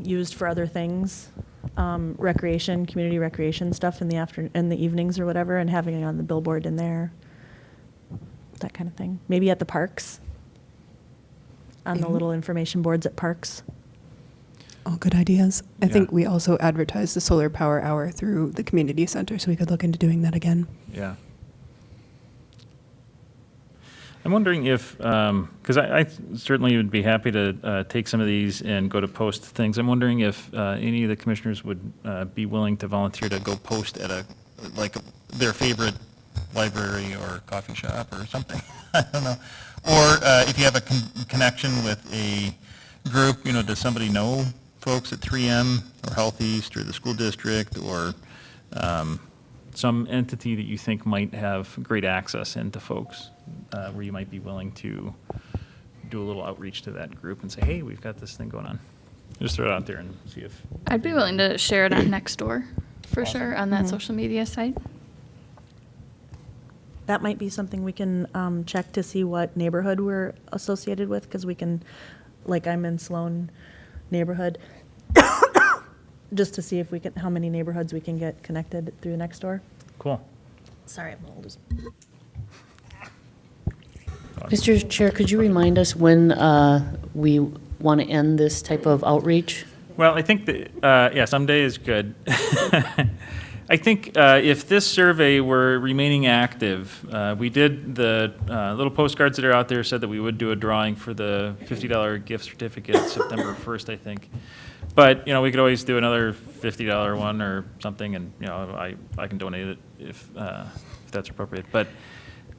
used for other things, recreation, community recreation stuff in the evenings or whatever, and having it on the billboard in there, that kind of thing. Maybe at the parks, on the little information boards at parks. All good ideas. I Yeah. think we also advertise the solar power hour through the community center, so we could look into doing that again. Yeah. I'm wondering if, because I certainly would be happy to take some of these and go to post things. I'm wondering if any of the commissioners would be willing to volunteer to go post at their favorite library or coffee shop or something. I don't know. Or if you have a connection with a group, does somebody know folks at 3M or Health East or the school district or some entity that you think might have great access into folks, where you might be willing to do a little outreach to that group and say, hey, we've got this thing going on. Just throw it out there and see if. I'd be willing to share it on Nextdoor, for sure, on that social media site. That might be something we can check to see what neighborhood we're associated with, because we can, like I'm in Sloan neighborhood, just to see if we can, how many neighborhoods we can get connected through Nextdoor. Cool. Sorry, I'm old as. Mr. Chair, could you remind us when we want to end this type of outreach? Well, I think that, someday is good. I think if this survey were remaining active, we did the little postcards that are out there said that we would do a drawing for the $50 gift certificate September 1st, I think. But, we could always do another $50 one or something, and, I can donate it if that's appropriate. But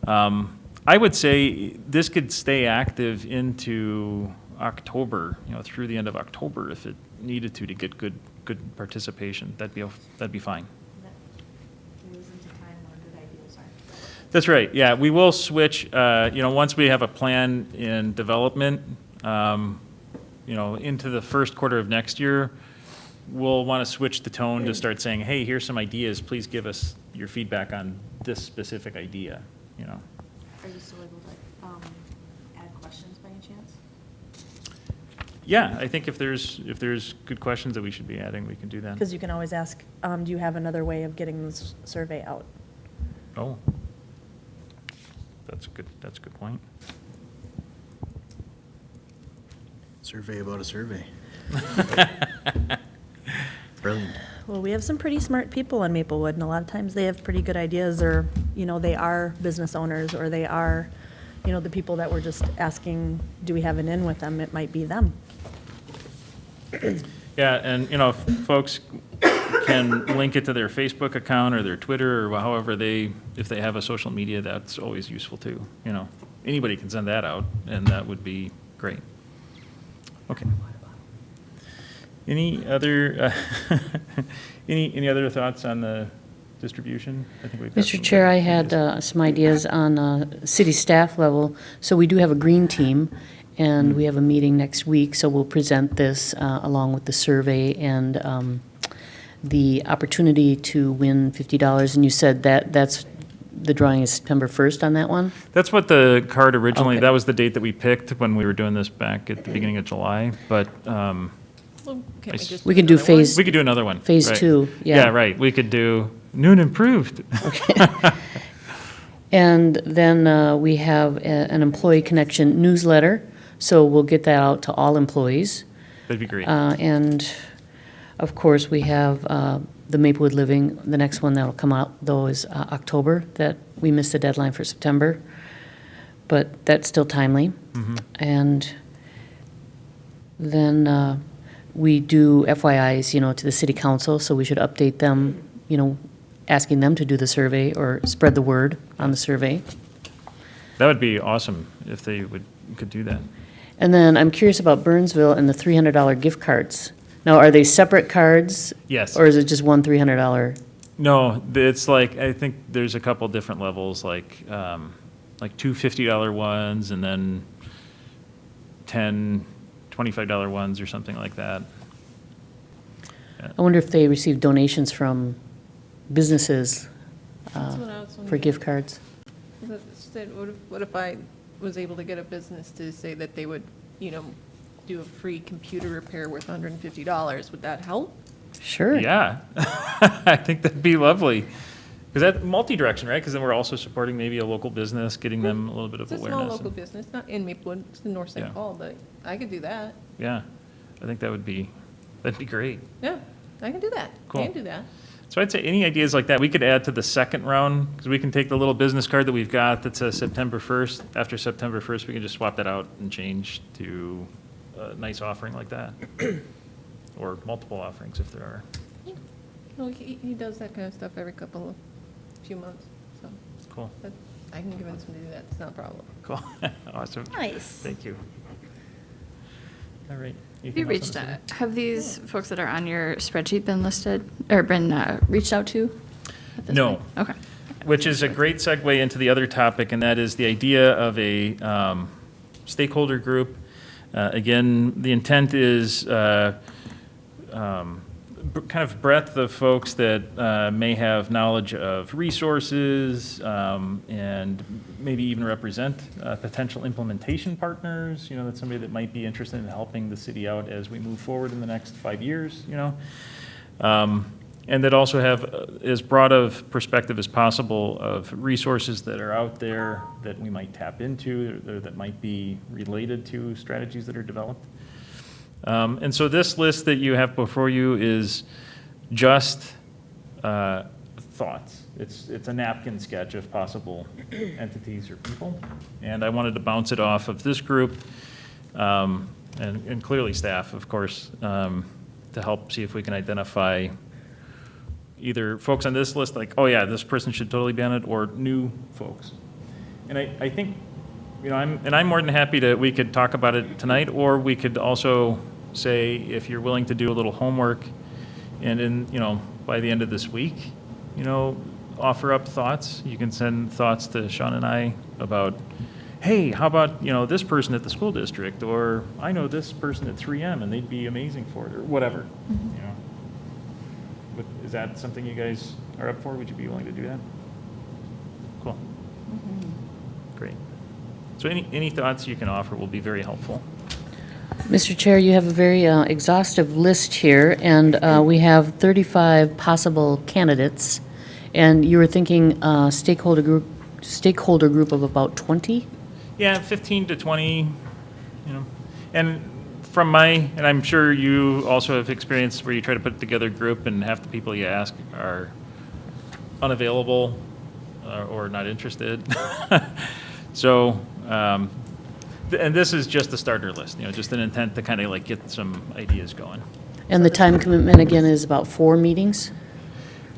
I would say this could stay active into October, through the end of October if it needed to get good participation. That'd be fine. That's right. Yeah, we will switch. Once we have a plan in development, into the first quarter of next year, we'll want to switch the tone to start saying, "Hey, here's some ideas. Please give us your feedback on this specific idea." Are you still able to add questions by any chance? Yeah, I think if there's good questions that we should be adding, we can do that. Because you can always ask, do you have another way of getting this survey out? Oh, that's a good point. Survey about a survey. Brilliant. Well, we have some pretty smart people in Maplewood, and a lot of times they have pretty good ideas, or, they are business owners, or they are, the people that we're just asking, do we have an in with them? It might be them. Yeah, and, folks can link it to their Facebook account or their Twitter or however if they have a social media, that's always useful too. Anybody can send that out, and that would be great. Okay. Any other, any other thoughts on the distribution? I think we've got Mr. some Chair, good I had ideas. some ideas on city staff level. So we do have a green team, and we have a meeting next week, so we'll present this along with the survey and the opportunity to win $50. And you said that's the drawing is September 1st on that one? That's what the card originally, Okay. that was the date that we picked when we were doing this back at the beginning of July, but Well, can't I we s- just We can do another one? phase- we could do another one. Phase right. 2, yeah. Yeah, right, we could do new and improved. And then we have an employee connection newsletter, so we'll get that out to all employees. That'd be great. And of course, we have the Maplewood Living, the next one that'll come out, though, is October, that we missed the deadline for September, but that's still timely. And then we do FYIs, to the city council, so we should update them, asking them to do the survey or spread the word on the survey. That would be awesome if they could do that. And then I'm curious about Burnsville and the $300 gift cards. Now, are they separate cards? Yes. Or is it just one $300? No, it's like, I think there's a couple different levels, like two $50 ones and then 10 $25 ones or something like that. I wonder if they receive donations from businesses That's what I was for wondering. gift cards. What if I was able to get a business to say that they would, do a free computer repair worth $150? Would that help? Sure. Yeah, I think that'd be lovely. Because that's multi-direction, right? Because then we're also supporting maybe a local business, getting them a little bit of It's a awareness. small local business, not in Maplewood, it's in North Yeah. St. Paul, but I could do that. Yeah, I think that'd be great. Yeah, I can do that. Cool. I can do that. So I'd say any ideas like that, we could add to the second round, because we can take the little business card that we've got that says September 1st. After September 1st, we can just swap that out and change to a nice offering like that. Or multiple offerings if there are. No, he does that kind of stuff every few months, so Cool, I can convince him to do that, it's not a problem. cool, awesome. Nice. Thank you. All right. Have you Anything else reached on this out, have these folks that are on your spreadsheet been listed, or been reached out to? at this No. point? Okay. Which is a great segue into the other topic, and that is the idea of a stakeholder group. Again, the intent is kind of breadth of folks that may have knowledge of resources and maybe even represent potential implementation partners. That's somebody that might be interested in helping the city out as we move forward in the next 5 years. And that also have as broad of perspective as possible of resources that are out there that we might tap into or that might be related to strategies that are developed. And so this list that you have before you is just thoughts. It's a napkin sketch of possible entities or people. And I wanted to bounce it off of this group, and clearly staff, of course, to help see if we can identify either folks on this list, like, oh yeah, this person should totally be on it, or new folks. And I think, you know, I'm more than happy we could talk about it tonight, or we could also say, if you're willing to do a little homework, and by the end of this week, offer up thoughts. You can send thoughts to Sean and I about, hey, how about, this person at the school district, or I know this person at 3M and they'd be amazing for it, or whatever, Is that something you guys are up for? Would you be willing to do that? Cool. Great. So any thoughts you can offer will be very helpful. Mr. Chair, you have a very exhaustive list here, and we have 35 possible candidates, and you were thinking stakeholder group of about 20? Yeah, 15 to 20, And and I'm sure you also have experience where you try to put together a group and half the people you ask are unavailable or not interested. So, and this is just the starter list, just an intent to kind of like get some ideas going. And the time commitment, again, is about 4 meetings?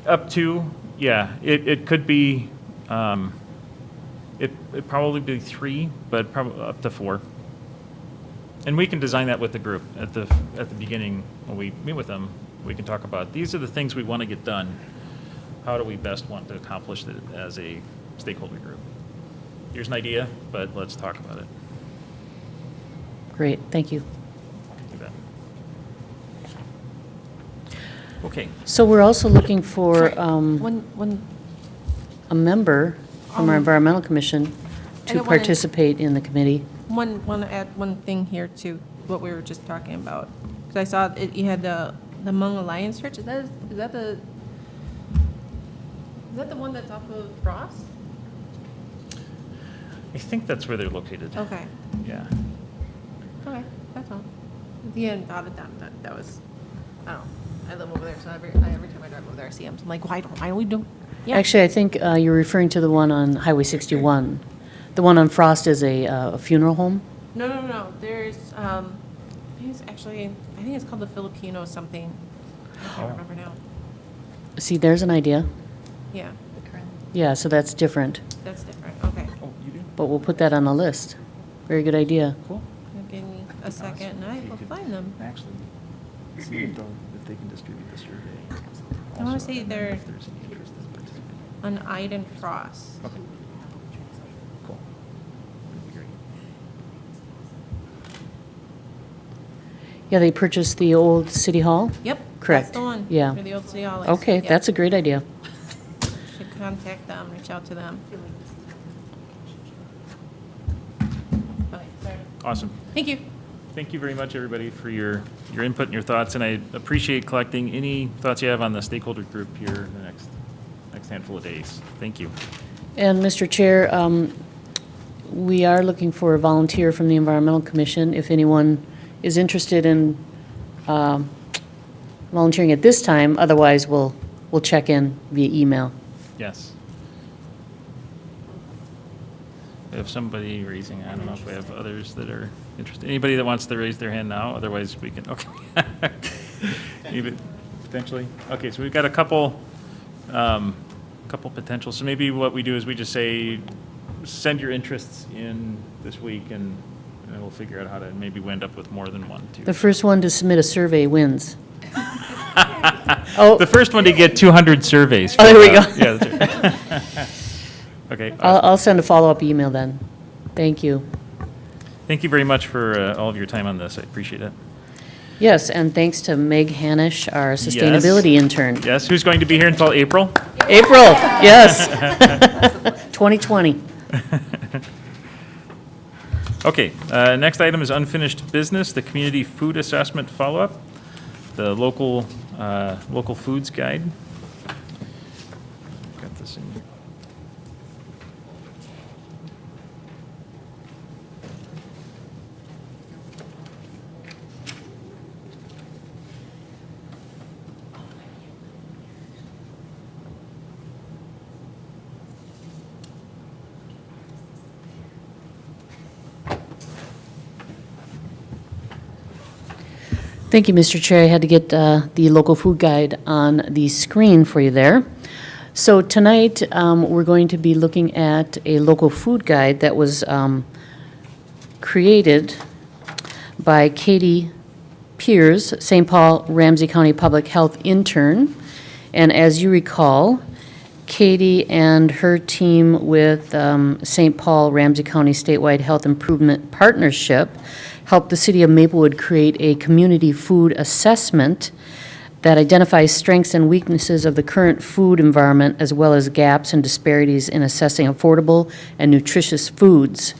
Up to, yeah, it could be, it probably be 3, but probably up to 4. And we can design that with the group at the beginning when we meet with them. We can talk about, these are the things we want to get done. How do we best want to accomplish it as a stakeholder group? Here's an idea, but let's talk about it. Great, thank you. You bet. Okay. So we're also looking for One, a member from our Environmental Commission I to don't wanna- participate in the committee. want to add one thing here to what we were just talking about. Because I saw you had the Hmong Alliance Church. Is that the one that's off of Frost? I think that's where they're located. Okay. Yeah. Okay, that's all. Yeah, thought of that was, I don't know. I live over there, so every time I drive over there, I see them. So I'm like, why don't we do? Yeah. Actually, I think you're referring to the one on Highway 61. The one on Frost is a funeral home? No. There's, I think it's called the Filipino something. I can't remember now. See, there's an idea. Yeah, Yeah, so that's different, that's different. Okay. Oh, you do? but we'll put that on the list. Very good idea. Cool. Give me a second and I will find them. Actually, see if they can distribute the survey. I wanna Also, say and then they're- if there's any interest in participating. On Iden Frost. Okay. Cool. That'd be great. Yeah, they purchased the old city hall? Yep. Correct. That's the one. Yeah. For the old city hall. Okay, Yep. that's a great idea. Should contact them, reach out to them. Okay, sorry. Awesome. Thank you. Thank you very much, everybody, for your input and your thoughts, and I appreciate collecting any thoughts you have on the stakeholder group here in the next handful of days. Thank you. And Mr. Chair, we are looking for a volunteer from the Environmental Commission. If anyone is interested in volunteering at this time, otherwise we'll check in via email. Yes. We have somebody raising, I don't know if we have others that are interested. Anybody that wants to raise their hand now, otherwise we can, okay. Even potentially. Okay, so we've got a couple potentials. So maybe what we do is we just say, send your interests in this week, and then we'll figure out how to maybe end up with more than one, too. The first one to submit a survey wins. Oh. The first one to get 200 surveys. Oh, there we go. Yeah, that's right. Okay. I'll send a follow-up email then. Thank you. Thank you very much for all of your time on this. I appreciate it. Yes, and thanks to Meg Hanish, our sustainability intern. Yes, who's going to be here until April? April, yes. 2020. Okay, next item is unfinished business, the community food assessment follow-up, the local foods guide. Got this in. Thank you, Mr. Chair. I had to get the local food guide on the screen for you there. So tonight, we're going to be looking at a local food guide that was created by Katie Piers, St. Paul Ramsey County Public Health intern. And as you recall, Katie and her team with St. Paul Ramsey County Statewide Health Improvement Partnership helped the city of Maplewood create a community food assessment that identifies strengths and weaknesses of the current food environment, as well as gaps and disparities in assessing affordable and nutritious foods.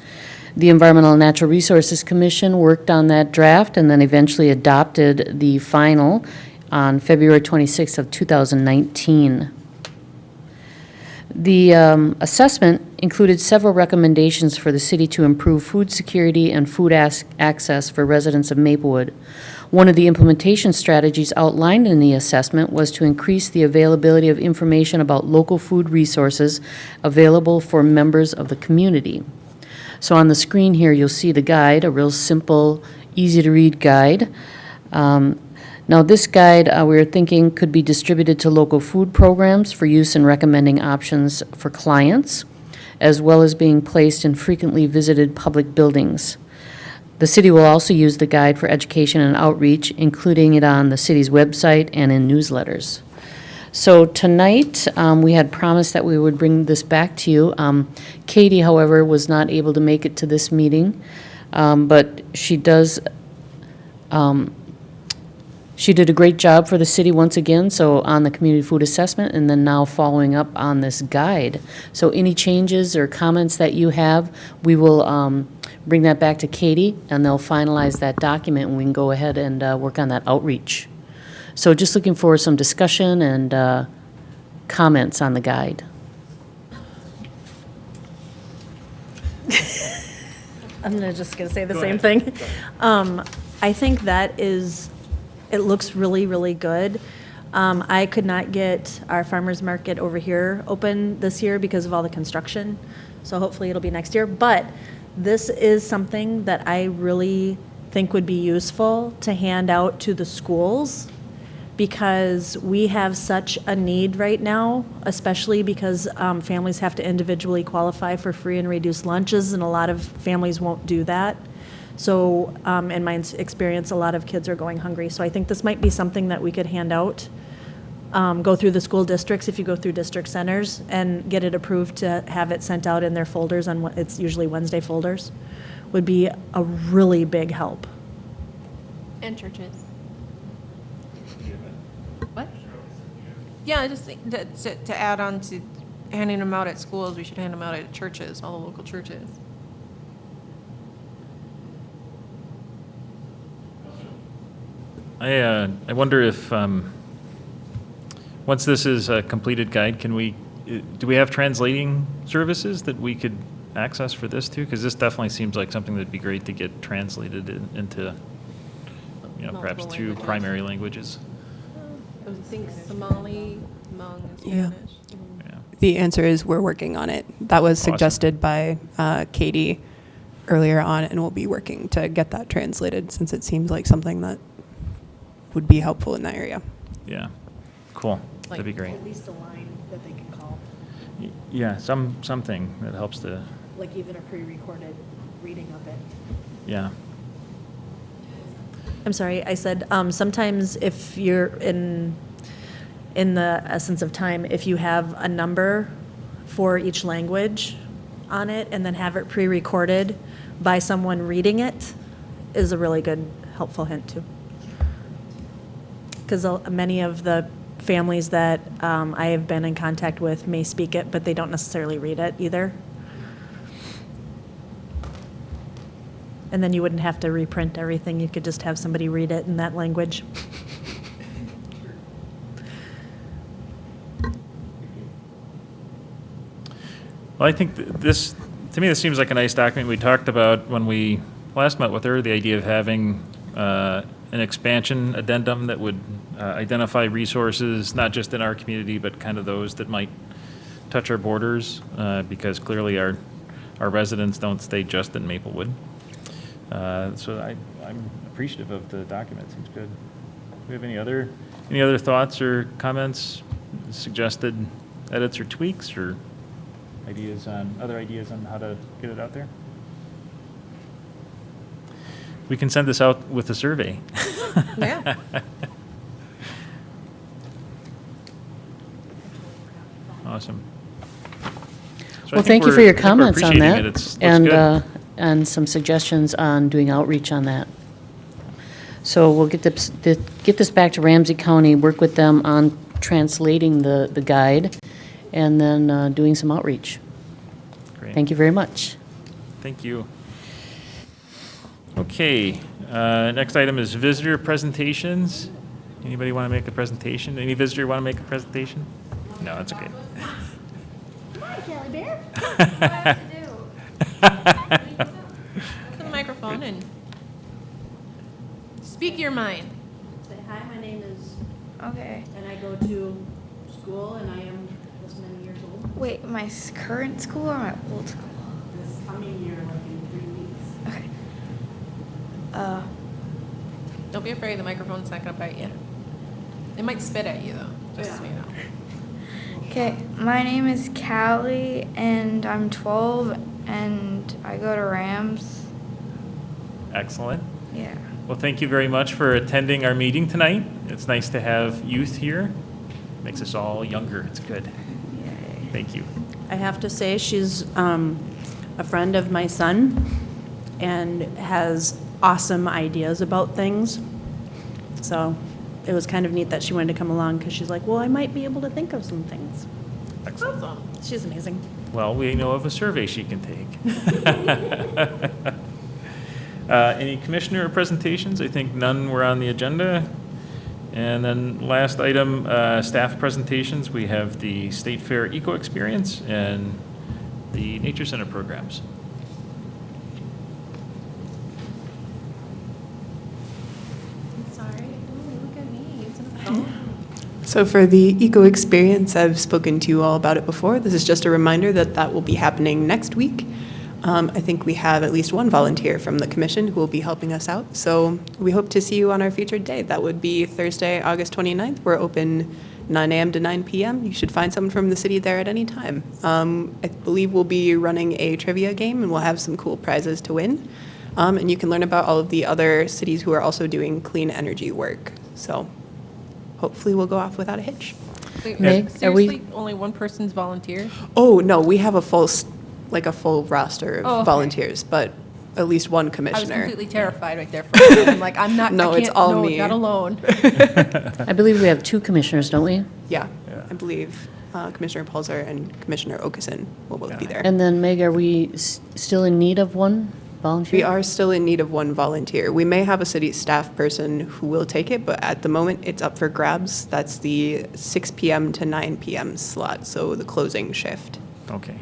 The Environmental and Natural Resources Commission worked on that draft and then eventually adopted the final on February 26th of 2019. The assessment included several recommendations for the city to improve food security and food access for residents of Maplewood. One of the implementation strategies outlined in the assessment was to increase the availability of information about local food resources available for members of the community. So on the screen here, you'll see the guide, a real simple, easy-to-read guide. Now, this guide, we were thinking, could be distributed to local food programs for use in recommending options for clients, as well as being placed in frequently visited public buildings. The city will also use the guide for education and outreach, including it on the city's website and in newsletters. So tonight, we had promised that we would bring this back to you. Katie, however, was not able to make it to this meeting, but she does. She did a great job for the city once again, so on the community food assessment, and then now following up on this guide. So any changes or comments that you have, we will bring that back to Katie, and they'll finalize that document, and we can go ahead and work on that outreach. So just looking for some discussion and comments on the guide. I'm just going to say the Go same ahead. thing. I think that is, it looks really, really good. I could not get our farmer's market over here open this year because of all the construction, so hopefully it'll be next year. But this is something that I really think would be useful to hand out to the schools, because we have such a need right now, especially because families have to individually qualify for free and reduced lunches, and a lot of families won't do that. So in my experience, a lot of kids are going hungry. So I think this might be something that we could hand out, go through the school districts, if you go through district centers, and get it approved to have it sent out in their folders, on it's usually Wednesday folders, would be a really big help. And churches. What? Yeah, I just think that to add on to handing them out at schools, we should hand them out at churches, all the local churches. I wonder if, once this is a completed guide, can we, do we have translating services that we could access for this too? Because this definitely seems like something that'd be great to get translated into, perhaps Multiple 2 languages. primary languages. I would think Somali, Hmong, and Yeah. Spanish. Yeah. The answer is we're working on it. That was Awesome. suggested by Katie earlier on, and we'll be working to get that translated, since it seems like something that would be helpful in that area. Yeah, cool. That'd be great. At least a line that they can call, Yeah, something that helps to, like even a pre-recorded reading of it. yeah. I'm sorry, I said, sometimes if you're in the essence of time, if you have a number for each language on it and then have it pre-recorded by someone reading it, is a really good, helpful hint too. Because many of the families that I have been in contact with may speak it, but they don't necessarily read it either. And then you wouldn't have to reprint everything. You could just have somebody read it in that language. Well, I think this, to me, this seems like a nice document. We talked about when we last met with her, the idea of having an expansion addendum that would identify resources, not just in our community, but kind of those that might touch our borders, because clearly our residents don't stay just in Maplewood. So I'm appreciative of the document. Seems good. Do we have any other thoughts or comments, suggested edits or tweaks, or other ideas on how to get it out there? We can send this out with a survey. Yeah. Awesome. So I Well, think thank you for we're- your I think we're comments on appreciating that. it. Looks And, good. and some suggestions on doing outreach on that. So we'll get this back to Ramsey County, work with them on translating the guide, and then doing some outreach. Great. Thank you very much. Thank you. Okay, next item is visitor presentations. Anybody want to make a presentation? Any visitor want to make a presentation? No, that's okay. Hi, Kelly Bear. What do I have to do? To the microphone and speak your mind. Say, hi, my name is, Okay. and I go to school, and I am this many years old. Wait, my current school or my old school? This coming year, like in 3 weeks. Okay. Don't be afraid, the microphone's not gonna bite you. It might spit at you though, just so you know. Okay, my name is Callie, and I'm 12, and I go to Rams. Excellent. Yeah. Well, thank you very much for attending our meeting tonight. It's nice to have youth here. Makes us all younger. It's good. Yay. Thank you. I have to say, she's a friend of my son and has awesome ideas about things. So it was kind of neat that she wanted to come along because she's like, well, I might be able to think of some things. Excellent. She's amazing. Well, we know of a survey she can take. Any commissioner presentations? I think none were on the agenda. And then last item, staff presentations. We have the State Fair Eco Experience and the Nature Center programs. I'm sorry. Ooh, look at me using a phone. So for the eco experience, I've spoken to you all about it before. This is just a reminder that that will be happening next week. I think we have at least one volunteer from the commission who will be helping us out. So we hope to see you on our featured day. That would be Thursday, August 29th. We're open 9 a.m. to 9 p.m. You should find someone from the city there at any time. I believe we'll be running a trivia game, and we'll have some cool prizes to win. And you can learn about all of the other cities who are also doing clean energy work. So hopefully we'll go off without a hitch. Wait, Meg, are we- seriously, only one person's volunteer? Oh, no, we have a full roster of Oh, okay. volunteers, but at least one I was commissioner. completely terrified right there for a minute. I'm like, I'm not, No, I it's can't, all no, me. not alone. I believe we have 2 commissioners, don't we? Yeah, Yeah. I believe Commissioner Pulsar and Commissioner Okeson will both be there. And then Meg, are we still in need of one volunteer? We are still in need of one volunteer. We may have a city staff person who will take it, but at the moment, it's up for grabs. That's the 6 p.m. to 9 p.m. slot, so the closing shift. Okay.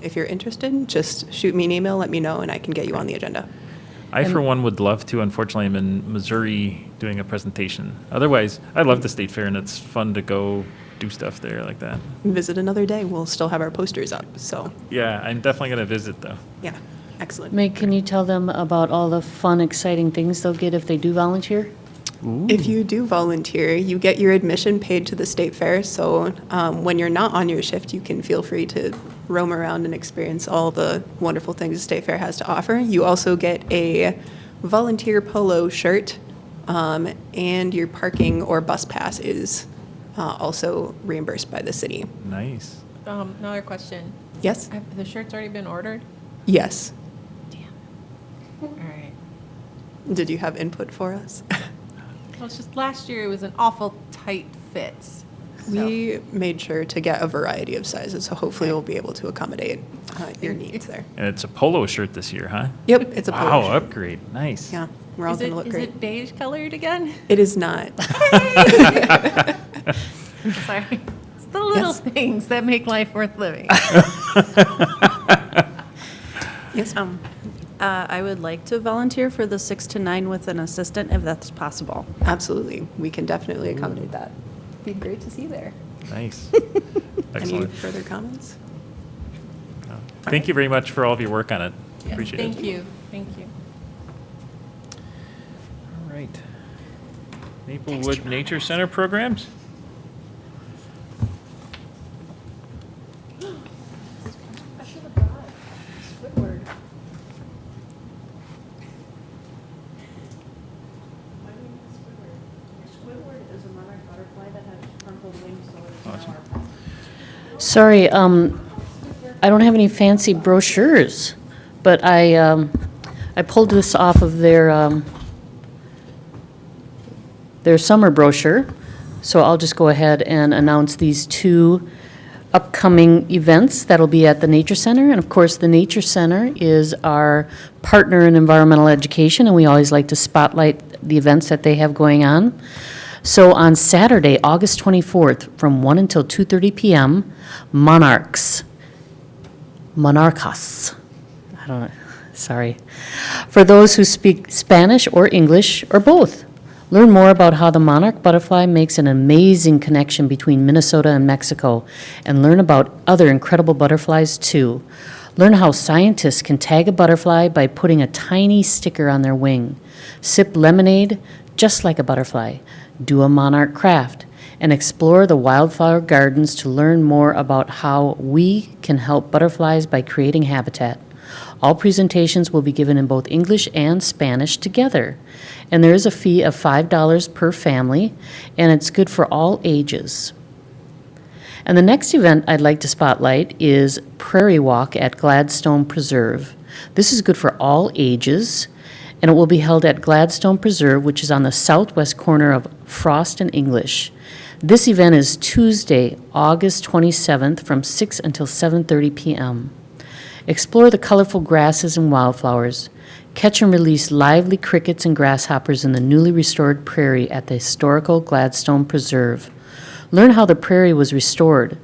If you're interested, just shoot me an email, let me know, and I can get you on the agenda. I, for one, would love to. Unfortunately, I'm in Missouri doing a presentation. Otherwise, I love the State Fair, and it's fun to go do stuff there like that. Visit another day. We'll still have our posters up, so, Yeah, I'm definitely going to visit, though. yeah, excellent. Meg, can you tell them about all the fun, exciting things they'll get if they do volunteer? If you do volunteer, you get your admission paid to the state fair. So when you're not on your shift, you can feel free to roam around and experience all the wonderful things the state fair has to offer. You also get a volunteer polo shirt, and your parking or bus pass is also reimbursed by the city. Nice. Another question. Yes? Have the shirts already been ordered? Yes. All right. Did you have input for us? Well, it's just last year it was an awful tight fit. We made sure to get a variety of sizes, so hopefully we'll be able to accommodate your needs there. And it's a polo shirt this year, huh? Yep, it's a polo Wow, shirt. upgrade. Nice. Yeah, we're all Is going it, to look is great. it beige colored again? It is not. Sorry. It's the little Yes. things that make life worth living. Yes. I would like to volunteer for the 6 to 9 with an assistant if that's possible. Absolutely. We can definitely accommodate that. Be great to see you there. Nice. Any Excellent. further comments? Thank you very much for all of your work on it. Yes, Appreciate it. Thank you. Thank you. right. Maplewood Nature Center programs? Awesome. Sorry, I don't have any fancy brochures, but I pulled this off of their summer brochure, so I'll just go ahead and announce these two upcoming events that'll be at the Nature Center. And of course, the Nature Center is our partner in environmental education, and we always like to spotlight the events that they have going on. So on Saturday, August 24th, from 1 until 2:30 p.m., Monarchs. Monarchas. I don't know, sorry. For those who speak Spanish or English or both. Learn more about how the monarch butterfly makes an amazing connection between Minnesota and Mexico, and learn about other incredible butterflies too. Learn how scientists can tag a butterfly by putting a tiny sticker on their wing. Sip lemonade just like a butterfly. Do a monarch craft, and explore the wildflower gardens to learn more about how we can help butterflies by creating habitat. All presentations will be given in both English and Spanish together. And there is a fee of $5 per family, and it's good for all ages. And the next event I'd like to spotlight is Prairie Walk at Gladstone Preserve. This is good for all ages, and it will be held at Gladstone Preserve, which is on the southwest corner of Frost and English. This event is Tuesday, August 27th from 6 until 7:30 p.m. Explore the colorful grasses and wildflowers. Catch and release lively crickets and grasshoppers in the newly restored prairie at the historical Gladstone Preserve. Learn how the prairie was restored.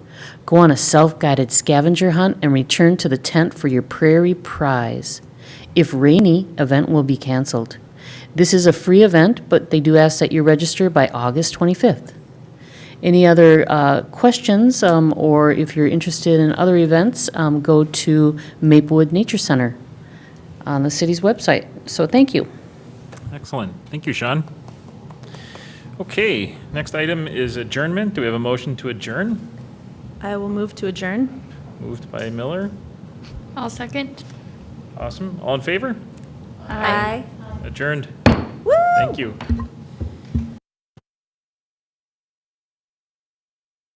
Go on a self-guided scavenger hunt and return to the tent for your prairie prize. If rainy, event will be canceled. This is a free event, but they do ask that you register by August 25th. Any other questions, or if you're interested in other events, go to Maplewood Nature Center on the city's website. So thank you. Excellent. Thank you, Sean. Okay, next item is adjournment. Do we have a motion to adjourn? I will move to adjourn. Moved by Miller. I'll second. Awesome. All in favor? Aye. Adjourned. Woo! Thank you.